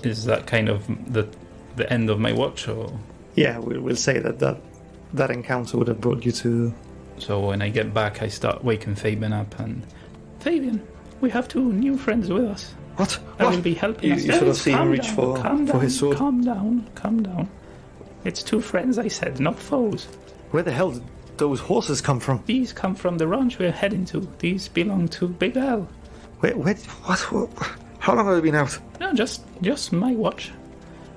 Speaker 2: is that kind of the end of my watch, or?
Speaker 1: Yeah, we'll say that encounter would have brought you to.
Speaker 2: So when I get back, I start waking Fabian up, and Fabian, we have 2 new friends with us.
Speaker 1: What?
Speaker 2: That will be helping us.
Speaker 1: You sort of see him reach for his sword.
Speaker 2: Calm down. It's 2 friends, I said, not foes.
Speaker 1: Where the hell did those horses come from?
Speaker 2: These come from the ranch we're heading to. These belong to Big Al.
Speaker 1: Where what? How long have they been out?
Speaker 2: No, just my watch.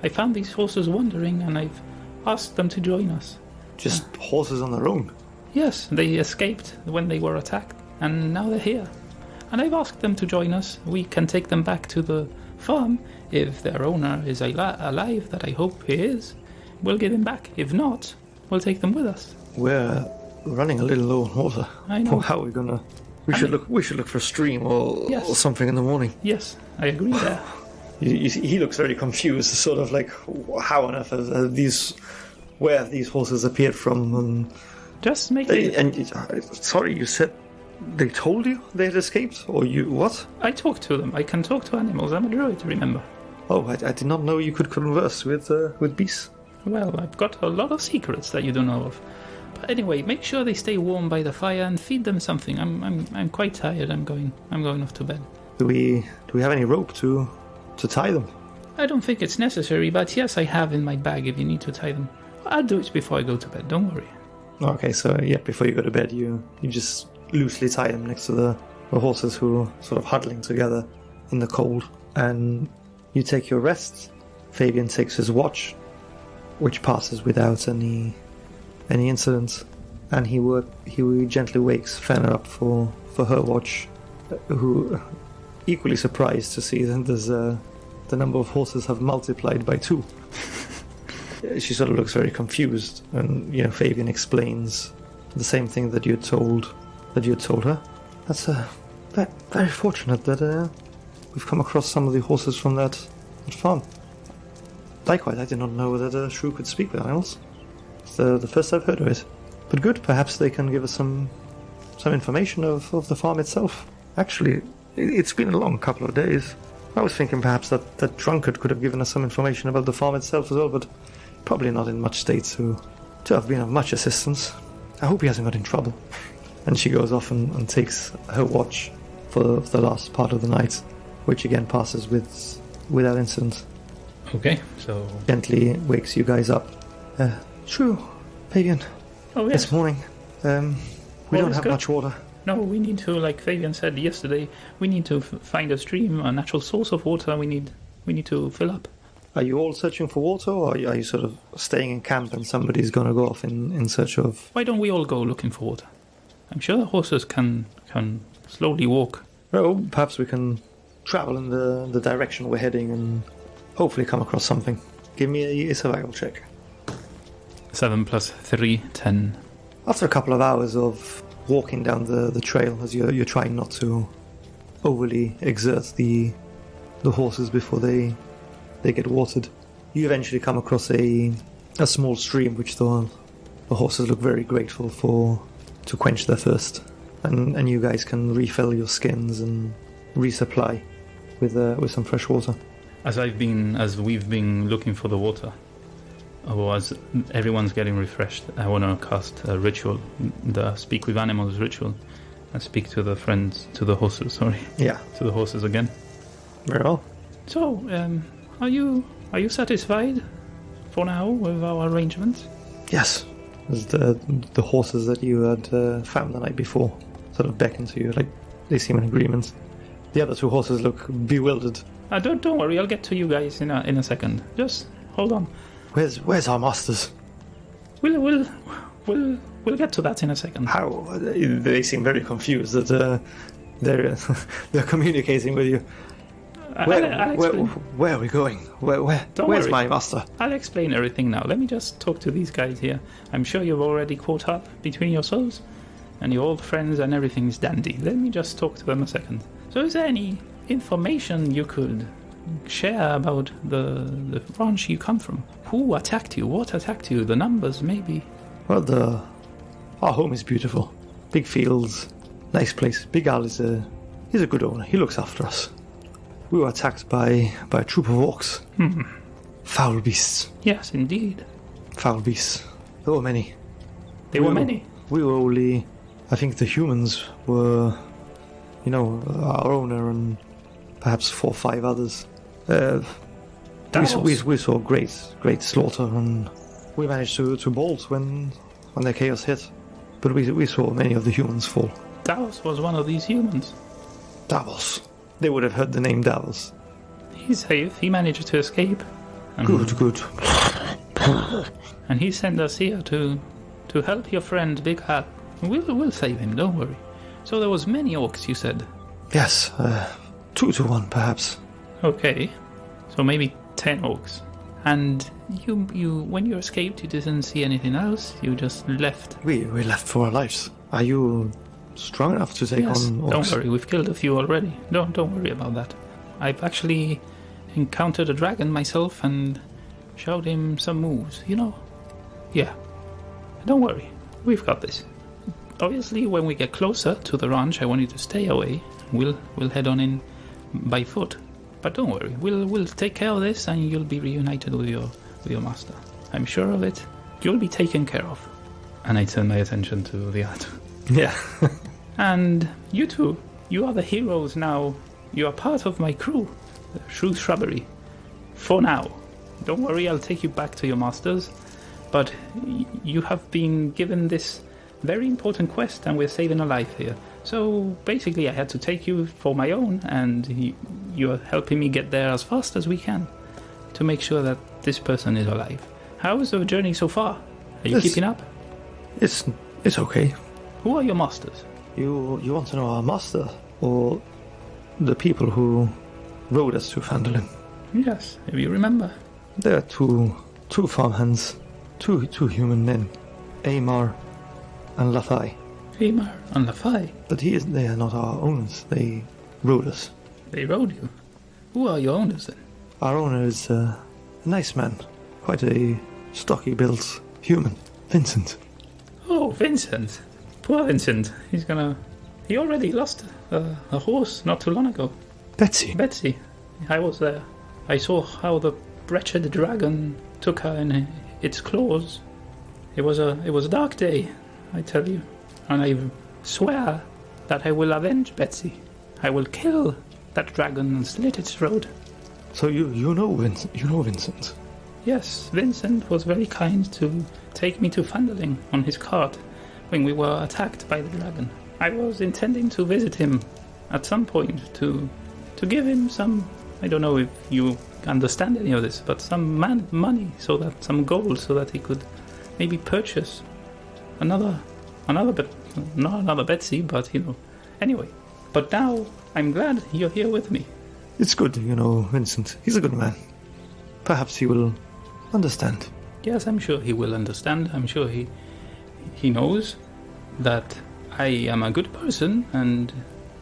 Speaker 2: I found these horses wandering, and I've asked them to join us.
Speaker 1: Just horses on their own?
Speaker 2: Yes, they escaped when they were attacked, and now they're here. And I've asked them to join us. We can take them back to the farm. If their owner is alive, that I hope he is, we'll give him back. If not, we'll take them with us.
Speaker 1: We're running a little low on water.
Speaker 2: I know.
Speaker 1: How are we gonna? We should look for a stream or something in the morning.
Speaker 2: Yes, I agree there.
Speaker 1: He looks very confused, sort of like, how on earth where have these horses appeared from? And
Speaker 2: just make
Speaker 1: sorry, you said they told you they had escaped, or you what?
Speaker 2: I talked to them. I can talk to animals. I'm a druid, remember?
Speaker 1: Oh, I did not know you could converse with beasts.
Speaker 2: Well, I've got a lot of secrets that you don't know of. But anyway, make sure they stay warm by the fire and feed them something. I'm quite tired. I'm going off to bed.
Speaker 1: Do we have any rope to tie them?
Speaker 2: I don't think it's necessary, but yes, I have in my bag if you need to tie them. I'll do it before I go to bed. Don't worry.
Speaker 1: Okay, so yeah, before you go to bed, you just loosely tie them next to the horses who are sort of huddling together in the cold, and you take your rest. Fabian takes his watch, which passes without any incident, and he gently wakes Fenner up for her watch, who equally surprised to see that the number of horses have multiplied by 2. She sort of looks very confused, and Fabian explains the same thing that you had told her. That's very fortunate that we've come across some of the horses from that farm. Likewise, I did not know that Shrew could speak with animals. It's the first I've heard of it. But good, perhaps they can give us some information of the farm itself. Actually, it's been a long couple of days. I was thinking perhaps that drunkard could have given us some information about the farm itself as well, but probably not in much state to have been of much assistance. I hope he hasn't got in trouble. And she goes off and takes her watch for the last part of the night, which again passes without incident.
Speaker 2: Okay, so...
Speaker 1: Gently wakes you guys up. Shrew, Fabian.
Speaker 2: Oh, yes.
Speaker 1: This morning. We don't have much water.
Speaker 2: No, we need to, like Fabian said yesterday, we need to find a stream, a natural source of water. We need to fill up.
Speaker 1: Are you all searching for water, or are you sort of staying in camp and somebody's going to go off in search of...
Speaker 2: Why don't we all go looking for water? I'm sure the horses can slowly walk.
Speaker 1: Well, perhaps we can travel in the direction we're heading and hopefully come across something. Give me a survival check.
Speaker 2: 7 + 3, 10.
Speaker 1: After a couple of hours of walking down the trail, as you're trying not to overly exert the horses before they get watered, you eventually come across a small stream which the horses look very grateful for, to quench their thirst, and you guys can refill your skins and resupply with some fresh water.
Speaker 2: As we've been looking for the water, or as everyone's getting refreshed, I want to cast a ritual, the Speak with Animals ritual, and speak to the horses. Sorry. Yeah. To the horses again.
Speaker 1: Very well.
Speaker 2: So, are you satisfied for now with our arrangements?
Speaker 1: Yes. As the horses that you had found the night before sort of beckon to you, like they seem in agreement. The other 2 horses look bewildered.
Speaker 2: Don't worry, I'll get to you guys in a second. Just hold on.
Speaker 1: Where's our masters?
Speaker 2: We'll get to that in a second.
Speaker 1: How? They seem very confused that they're communicating with you. Where are we going? Where's my master?
Speaker 2: I'll explain everything now. Let me just talk to these guys here. I'm sure you've already caught up between yourselves, and your old friends, and everything's dandy. Let me just talk to them a second. So is there any information you could share about the ranch you come from? Who attacked you? What attacked you? The numbers, maybe?
Speaker 1: Well, our home is beautiful. Big fields, nice place. Big Al he's a good owner. He looks after us. We were attacked by a troop of orcs. Foul beasts.
Speaker 2: Yes, indeed.
Speaker 1: Foul beasts. There were many.
Speaker 2: We
Speaker 1: were only... I think the humans were, our owner and perhaps 4 or 5 others. We saw great slaughter, and we managed to bolt when the chaos hit. But we saw many of the humans fall.
Speaker 2: Davos was one of these humans.
Speaker 1: Davos. They would have heard the name Davos.
Speaker 2: He's safe. He managed to escape.
Speaker 1: Good.
Speaker 2: And he sent us here to help your friend Big Al. We'll save him, don't worry. So there was many orcs, you said?
Speaker 1: Yes, 2 to 1 perhaps.
Speaker 2: Okay, so maybe 10 orcs. And you when you escaped, you didn't see anything else? You just left?
Speaker 1: We left for our lives. Are you strong enough to take on orcs?
Speaker 2: Don't worry, we've killed a few already. Don't worry about that. I've actually encountered a dragon myself and showed him some moves, Yeah. Don't worry, we've got this. Obviously, when we get closer to the ranch, I want you to stay away. We'll head on in by foot. But don't worry, we'll take care of this, and you'll be reunited with your master. I'm sure of it. You'll be taken care of. And I turn my attention to the art.
Speaker 1: Yeah.
Speaker 2: And you two, you are the heroes now. You are part of my crew, the Shrew Shrubbery. For now. Don't worry, I'll take you back to your masters. But you have been given this very important quest, and we're saving a life here. So basically I had to take you for my own, and you're helping me get there as fast as we can to make sure that this person is alive. How is the journey so far? Are you keeping up?
Speaker 1: It's okay.
Speaker 2: Who are your masters?
Speaker 1: You want to know our master, or the people who rode us to Phandalin?
Speaker 2: Yes, if you remember.
Speaker 1: There are two farmhands, two human men, Amar and Lathai.
Speaker 2: Amar and Lathai?
Speaker 1: But they are not our owners. They rode us.
Speaker 2: They rode you? Who are your owners then?
Speaker 1: Our owner is a nice man, quite a stocky-built human, Vincent.
Speaker 2: Oh, Vincent. Poor Vincent. He already lost a horse not too long ago.
Speaker 1: Betsy.
Speaker 2: I was there. I saw how the wretched dragon took her in its claws. It was a dark day, I tell you. And I swear that I will avenge Betsy. I will kill that dragon and slit its throat.
Speaker 1: So you know Vincent?
Speaker 2: Yes, Vincent was very kind to take me to Phandalin on his cart when we were attacked by the dragon. I was intending to visit him at some point to give him some, I don't know if you understand any of this, but some money, some gold, so that he could maybe purchase another, but not another Betsy, but anyway. But now I'm glad you're here with me.
Speaker 1: It's good, Vincent. He's a good man. Perhaps he will understand.
Speaker 2: Yes, I'm sure he will understand. I'm sure he knows that I am a good person, and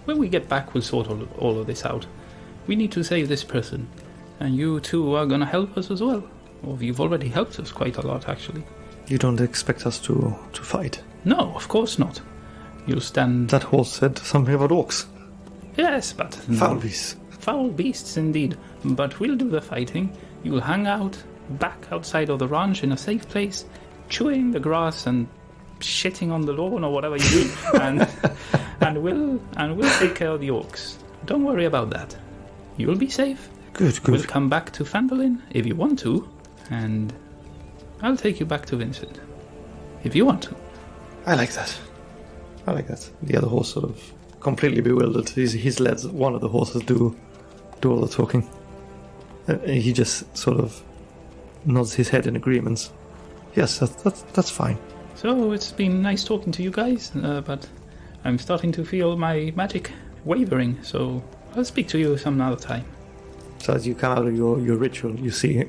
Speaker 2: when we get back, we'll sort all of this out. We need to save this person, and you two are gonna help us as well. Or you've already helped us quite a lot, actually.
Speaker 1: You don't expect us to fight?
Speaker 2: No, of course not. You'll stand...
Speaker 1: That horse said something about orcs.
Speaker 2: Yes, but...
Speaker 1: Foul beasts.
Speaker 2: Foul beasts, indeed. But we'll do the fighting. You'll hang out back outside of the ranch in a safe place, chewing the grass and shitting on the lawn or whatever you do, and we'll take care of the orcs. Don't worry about that. You'll be safe.
Speaker 1: Good.
Speaker 2: We'll come back to Phandalin if you want to, and I'll take you back to Vincent if you want to.
Speaker 1: I like that. The other horse sort of completely bewildered. He's let one of the horses do all the talking. He just sort of nods his head in agreement. Yes, that's fine.
Speaker 2: So it's been nice talking to you guys, but I'm starting to feel my magic wavering, so I'll speak to you some other time.
Speaker 1: So as you come out of your ritual, you see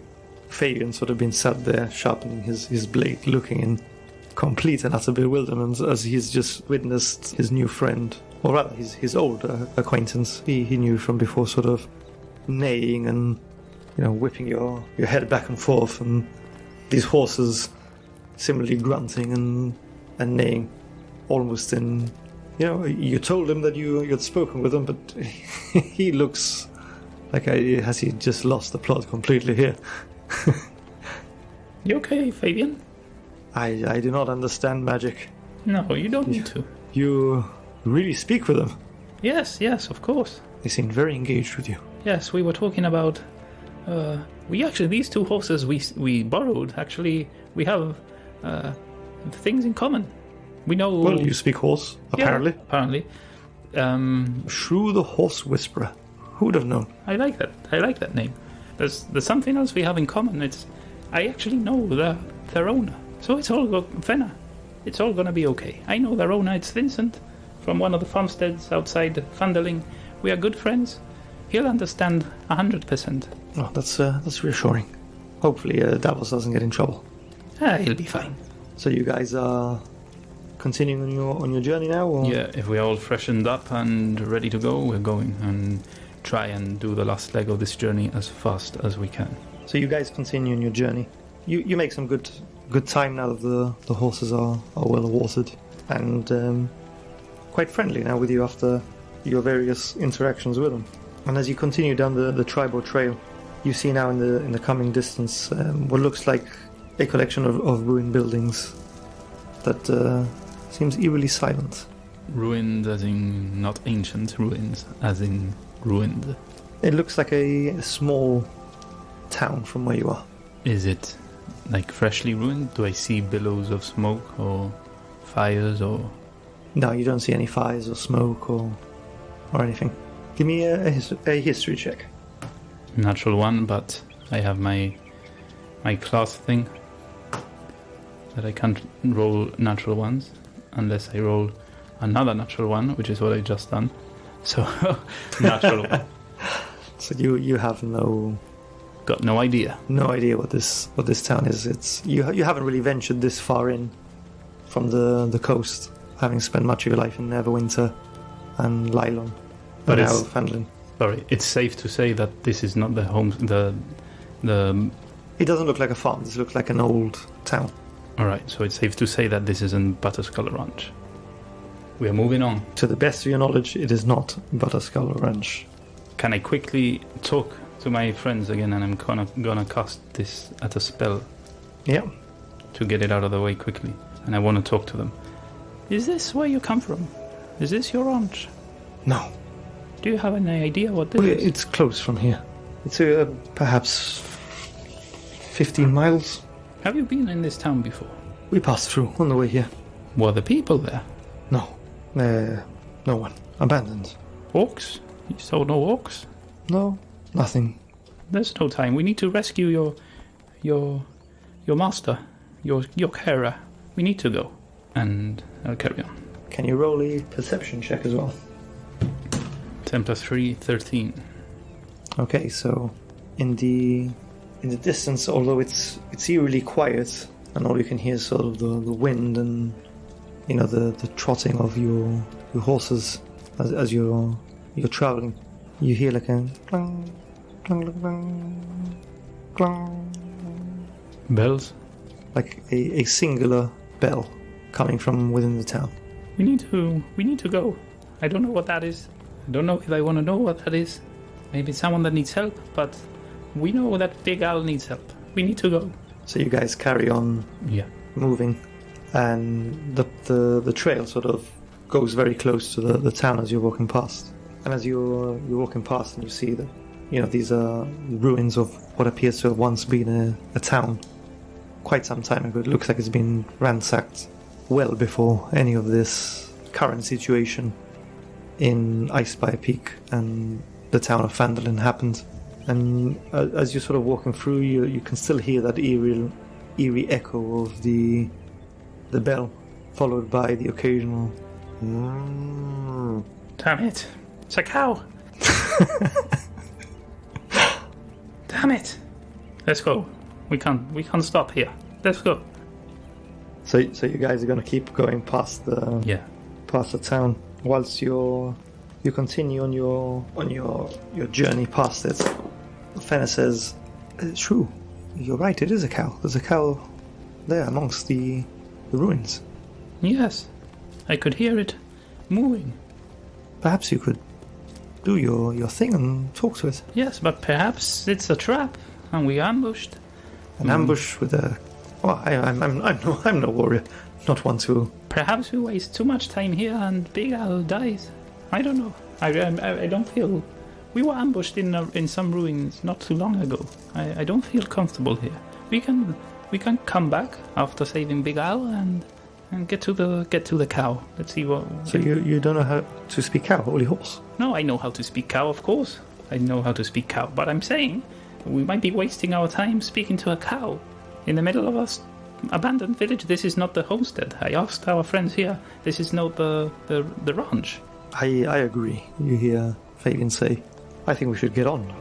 Speaker 1: Fabian sort of been sat there sharpening his blade, looking in complete and utter bewilderment as he's just witnessed his new friend, or rather his old acquaintance he knew from before, sort of neighing and whipping your head back and forth, and these horses similarly grunting and neighing, almost in, you told him that you had spoken with him, but he looks like has he just lost the plot completely here.
Speaker 2: You okay, Fabian?
Speaker 1: I do not understand magic.
Speaker 2: No, you don't need to.
Speaker 1: You really speak with them?
Speaker 2: Yes, of course.
Speaker 1: They seem very engaged with you.
Speaker 2: Yes, we were talking about... these two horses we borrowed, actually, we have things in common. We know...
Speaker 1: Well, you speak horse, apparently.
Speaker 2: Yeah, apparently.
Speaker 1: Shrew the Horse Whisperer. Who would have known? I
Speaker 2: like that name. There's something else we have in common. I actually know their owner. So it's all Fenna. It's all gonna be okay. I know their owner. It's Vincent from one of the farmsteads outside Phandalin. We are good friends. He'll understand 100%.
Speaker 1: Oh, that's reassuring. Hopefully Davos doesn't get in trouble.
Speaker 2: He'll be fine.
Speaker 1: So you guys are continuing on your journey now? Or?
Speaker 2: Yeah, if we're all freshened up and ready to go, we're going and try and do the last leg of this journey as fast as we can.
Speaker 1: So you guys continue on your journey. You make some good time now that the horses are well watered and quite friendly now with you after your various interactions with them. And as you continue down the tribal trail, you see now in the coming distance what looks like a collection of ruined buildings. that seems eerily silent.
Speaker 2: Ruined as in not ancient ruins, as in ruined.
Speaker 1: It looks like a small town from where you are.
Speaker 2: Is it like freshly ruined? Do I see billows of smoke or fires or...
Speaker 1: No, you don't see any fires or smoke or anything. Give me a history check.
Speaker 2: Natural one, but I have my class thing that I can't roll natural ones unless I roll another natural one, which is what I just done. So natural one.
Speaker 1: So you have
Speaker 2: got no idea.
Speaker 1: No idea what this town is. It's you haven't really ventured this far in from the coast, having spent much of your life in Neverwinter and Lylon.
Speaker 2: But
Speaker 1: now
Speaker 2: it's
Speaker 1: Fandolin.
Speaker 2: Sorry, it's safe to say that this is not the home. The
Speaker 1: It doesn't look like a farm. This looks like an old town.
Speaker 2: All right, so it's safe to say that this isn't Butterskull Ranch. We are moving on.
Speaker 1: To the best of your knowledge, it is not Butterskull Ranch.
Speaker 2: Can I quickly talk to my friends again, and I'm gonna cast this at a spell?
Speaker 1: Yeah.
Speaker 2: To get it out of the way quickly, and I want to talk to them. Is this where you come from? Is this your ranch?
Speaker 1: No.
Speaker 2: Do you have any idea what this is?
Speaker 1: It's close from here. It's perhaps 15 miles.
Speaker 2: Have you been in this town before?
Speaker 1: We passed through on the way here.
Speaker 2: Were the people there?
Speaker 1: No. No one. Abandoned.
Speaker 2: Orcs? You saw no orcs?
Speaker 1: No, nothing.
Speaker 2: There's no time. We need to rescue your master, your carer. We need to go. And I'll carry on.
Speaker 1: Can you roll a perception check as well?
Speaker 2: 10 plus 3, 13.
Speaker 1: Okay, so in the distance, although it's eerily quiet, and all you can hear is sort of the wind and the trotting of your horses as you're traveling. You hear like a clang, clang, clang, clang,
Speaker 2: Bells?
Speaker 1: like a singular bell coming from within the town.
Speaker 2: We need to go. I don't know what that is. I don't know if I want to know what that is. Maybe it's someone that needs help, but we know that Big Al needs help. We need to go.
Speaker 1: So you guys carry on moving, and the trail sort of goes very close to the town as you're walking past. And as you're walking past, and you see that these are ruins of what appears to have once been a town quite some time ago. It looks like it's been ransacked well before any of this current situation in Icespire Peak and the town of Fandolin happened. And as you're sort of walking through, you can still hear that eerie echo of the bell, followed by the occasional
Speaker 2: Damn it. It's a cow. Damn it. Let's go. We can't stop here. Let's go.
Speaker 1: So you guys are going to keep going past the town whilst you continue on your journey past it. Fenner says, "Shrew, you're right. It is a cow. There's a cow there amongst the ruins.
Speaker 2: Yes, I could hear it moving.
Speaker 1: Perhaps you could do your thing and talk to it.
Speaker 2: Yes, but perhaps it's a trap and we ambushed.
Speaker 1: An ambush with a... Well, I'm no warrior. Not one to...
Speaker 2: Perhaps we waste too much time here and Big Al dies. I don't know. I don't feel... We were ambushed in some ruins not too long ago. I don't feel comfortable here. We can come back after saving Big Al and get to the cow. Let's see what...
Speaker 1: So you don't know how to speak cow, holy horse?
Speaker 2: No, I know how to speak cow, of course. I know how to speak cow, but I'm saying we might be wasting our time speaking to a cow in the middle of an abandoned village. This is not the homestead. I asked our friends here. This is not the ranch.
Speaker 1: I agree. You hear Fabian say, I think we should get on.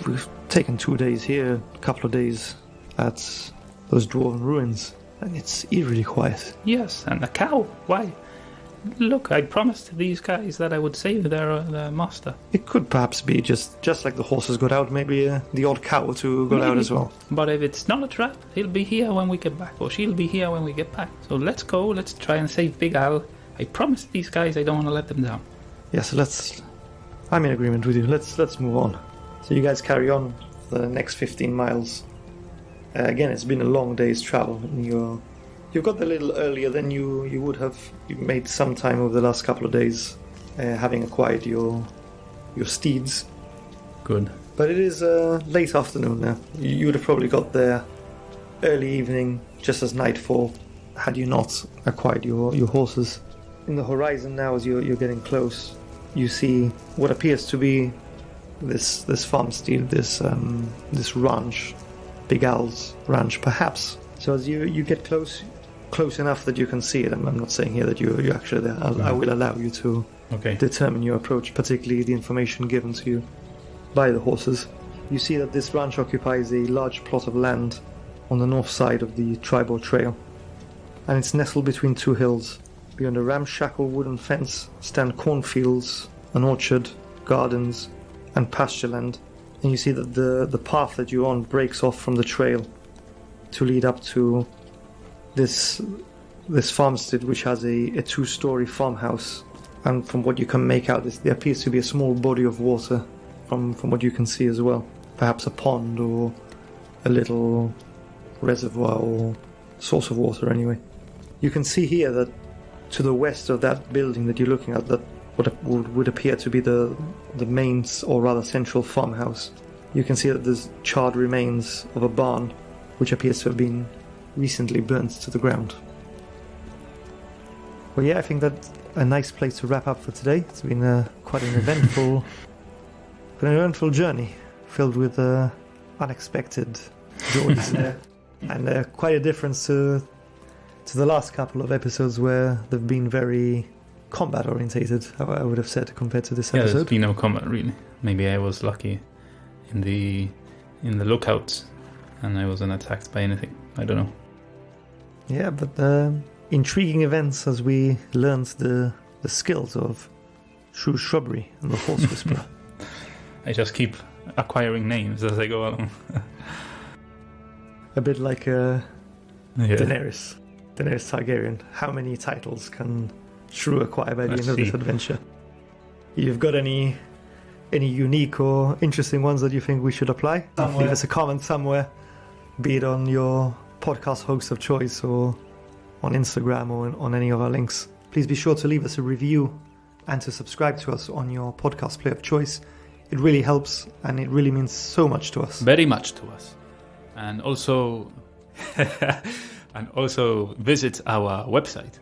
Speaker 1: We've taken 2 days here, a couple of days at those dwarven ruins, and it's eerily quiet.
Speaker 2: Yes, and a cow. Why? Look, I promised these guys that I would save their master.
Speaker 1: It could perhaps be just like the horses got out, maybe the odd cow to got out as well.
Speaker 2: But if it's not a trap, he'll be here when we get back, or she'll be here when we get back. So let's go, let's try and save Big Al. I promised these guys I don't want to let them down.
Speaker 1: Yes, I'm in agreement with you. Let's move on. So you guys carry on for the next 15 miles. Again, it's been a long day's travel, and You got there a little earlier than you would have. You made some time over the last couple of days, having acquired your steeds.
Speaker 2: Good.
Speaker 1: But it is late afternoon now. You would have probably got there early evening, just as nightfall, had you not acquired your horses. In the horizon now, as you're getting close, you see what appears to be this farmstead, this ranch, Big Al's ranch, perhaps. So as you get close enough that you can see it, I'm not saying here that you're actually there. I will allow you to determine your approach, particularly the information given to you by the horses. You see that this ranch occupies a large plot of land on the north side of the tribal trail, and it's nestled between two hills. Beyond a ramshackle wooden fence stand cornfields, an orchard, gardens, and pasture land. And you see that the path that you're on breaks off from the trail to lead up to this farmstead, which has a two-story farmhouse. And from what you can make out, there appears to be a small body of water from what you can see as well. Perhaps a pond or a little reservoir or source of water anyway. You can see here that to the west of that building that you're looking at, that what would appear to be the main, or rather central farmhouse, you can see that there's charred remains of a barn which appears to have been recently burnt to the ground. Well, yeah, I think that's a nice place to wrap up for today. It's been quite an eventful journey, filled with unexpected joys there, and quite a difference to the last couple of episodes where they've been very combat orientated, I would have said, compared to this episode.
Speaker 2: Yeah, there's been no combat really. Maybe I was lucky in the lookouts and I wasn't attacked by anything. I don't know.
Speaker 1: Yeah, but intriguing events as we learned the skills of Shrew, Shrubbery and the Horse Whisperer.
Speaker 2: I just keep acquiring names as I go along.
Speaker 1: A bit like Daenerys Targaryen. How many titles can Shrew acquire by the end of this adventure? You've got any unique or interesting ones that you think we should apply? Leave us a comment somewhere, be it on your podcast host of choice or on Instagram or on any of our links. Please be sure to leave us a review and to subscribe to us on your podcast player of choice. It really helps and it really means so much to us.
Speaker 2: Very much to us. And also visit our website,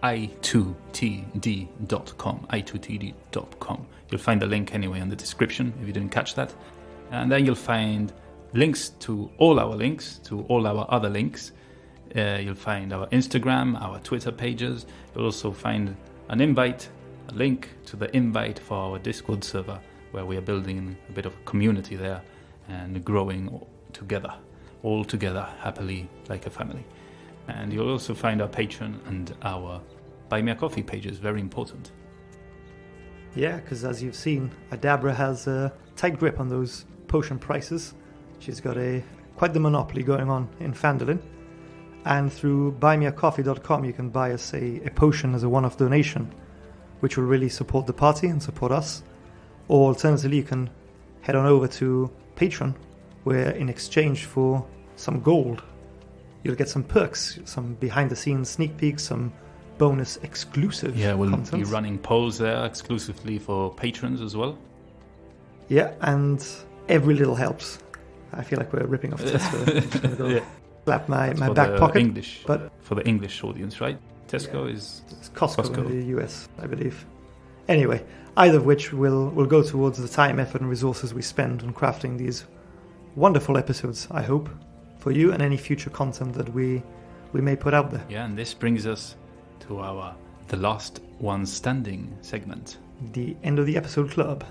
Speaker 2: i2td.com. You'll find the link anyway in the description if you didn't catch that. And then you'll find links to all our links, to all our other links. You'll find our Instagram, our Twitter pages. You'll also find a link to the invite for our Discord server, where we are building a bit of a community there and growing together, all together, happily, like a family. And you'll also find our Patreon and our Buy Me a Coffee pages, very important.
Speaker 1: Yeah, because as you've seen, Adabra has a tight grip on those potion prices. She's got quite the monopoly going on in Phandalin. And through buymeacoffee.com you can buy us a potion as a one-off donation, which will really support the party and support us. Or alternatively, you can head on over to Patreon, where in exchange for some gold, you'll get some perks, some behind-the-scenes sneak peeks, some bonus exclusive content.
Speaker 2: Yeah, we'll be running polls there exclusively for patrons as well.
Speaker 1: Yeah, and every little helps. I feel like we're ripping off Tesco.
Speaker 2: Yeah.
Speaker 1: Slap my back pocket.
Speaker 2: English, but for the English audience, right? Tesco is
Speaker 1: it's Costco in the US, I believe. Anyway, either of which will go towards the time, effort, and resources we spend on crafting these wonderful episodes, I hope, for you and any future content that we may put out there.
Speaker 2: Yeah, and this brings us to our The Last One Standing segment.
Speaker 1: The end of the episode club.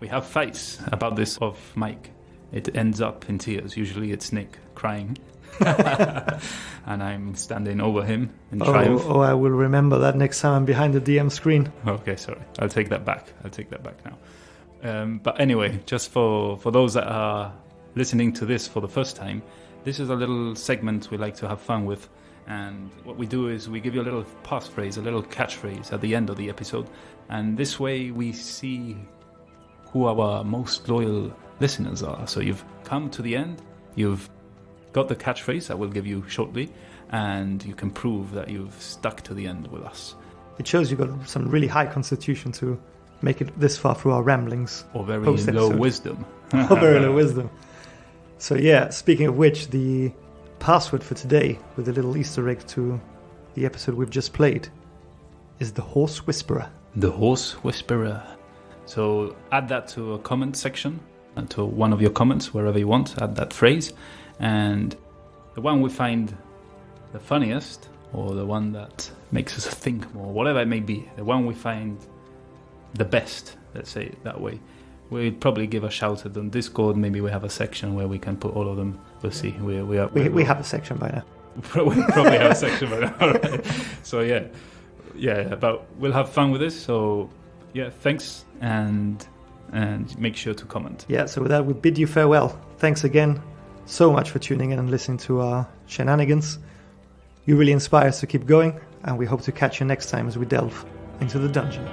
Speaker 2: We have fights about this off mic. It ends up in tears. Usually it's Nick crying. And I'm standing over him in triumph.
Speaker 1: Oh, I will remember that next time I'm behind the DM screen.
Speaker 2: Okay, sorry. I'll take that back now. But anyway, just for those that are listening to this for the first time, this is a little segment we like to have fun with. And what we do is we give you a little passphrase, a little catchphrase at the end of the episode. And this way we see who our most loyal listeners are. So you've come to the end, you've got the catchphrase I will give you shortly, and you can prove that you've stuck to the end with us.
Speaker 1: It shows you've got some really high constitution to make it this far through our ramblings.
Speaker 2: Or very low wisdom.
Speaker 1: Or very low wisdom. So yeah, speaking of which, the password for today, with a little Easter egg to the episode we've just played, is the Horse Whisperer.
Speaker 2: The Horse Whisperer. So add that to a comment section, to one of your comments, wherever you want, add that phrase. And the one we find the funniest, or the one that makes us think more, whatever it may be, the one we find the best, let's say it that way, we'd probably give a shout out on Discord. Maybe we have a section where we can put all of them. We'll see. We
Speaker 1: have a section by now.
Speaker 2: We probably have a section by now. Right? So yeah, but we'll have fun with this. So yeah, thanks, and make sure to comment.
Speaker 1: Yeah, so with that, we bid you farewell. Thanks again so much for tuning in and listening to our shenanigans. You really inspire us to keep going, and we hope to catch you next time as we delve into the dungeon.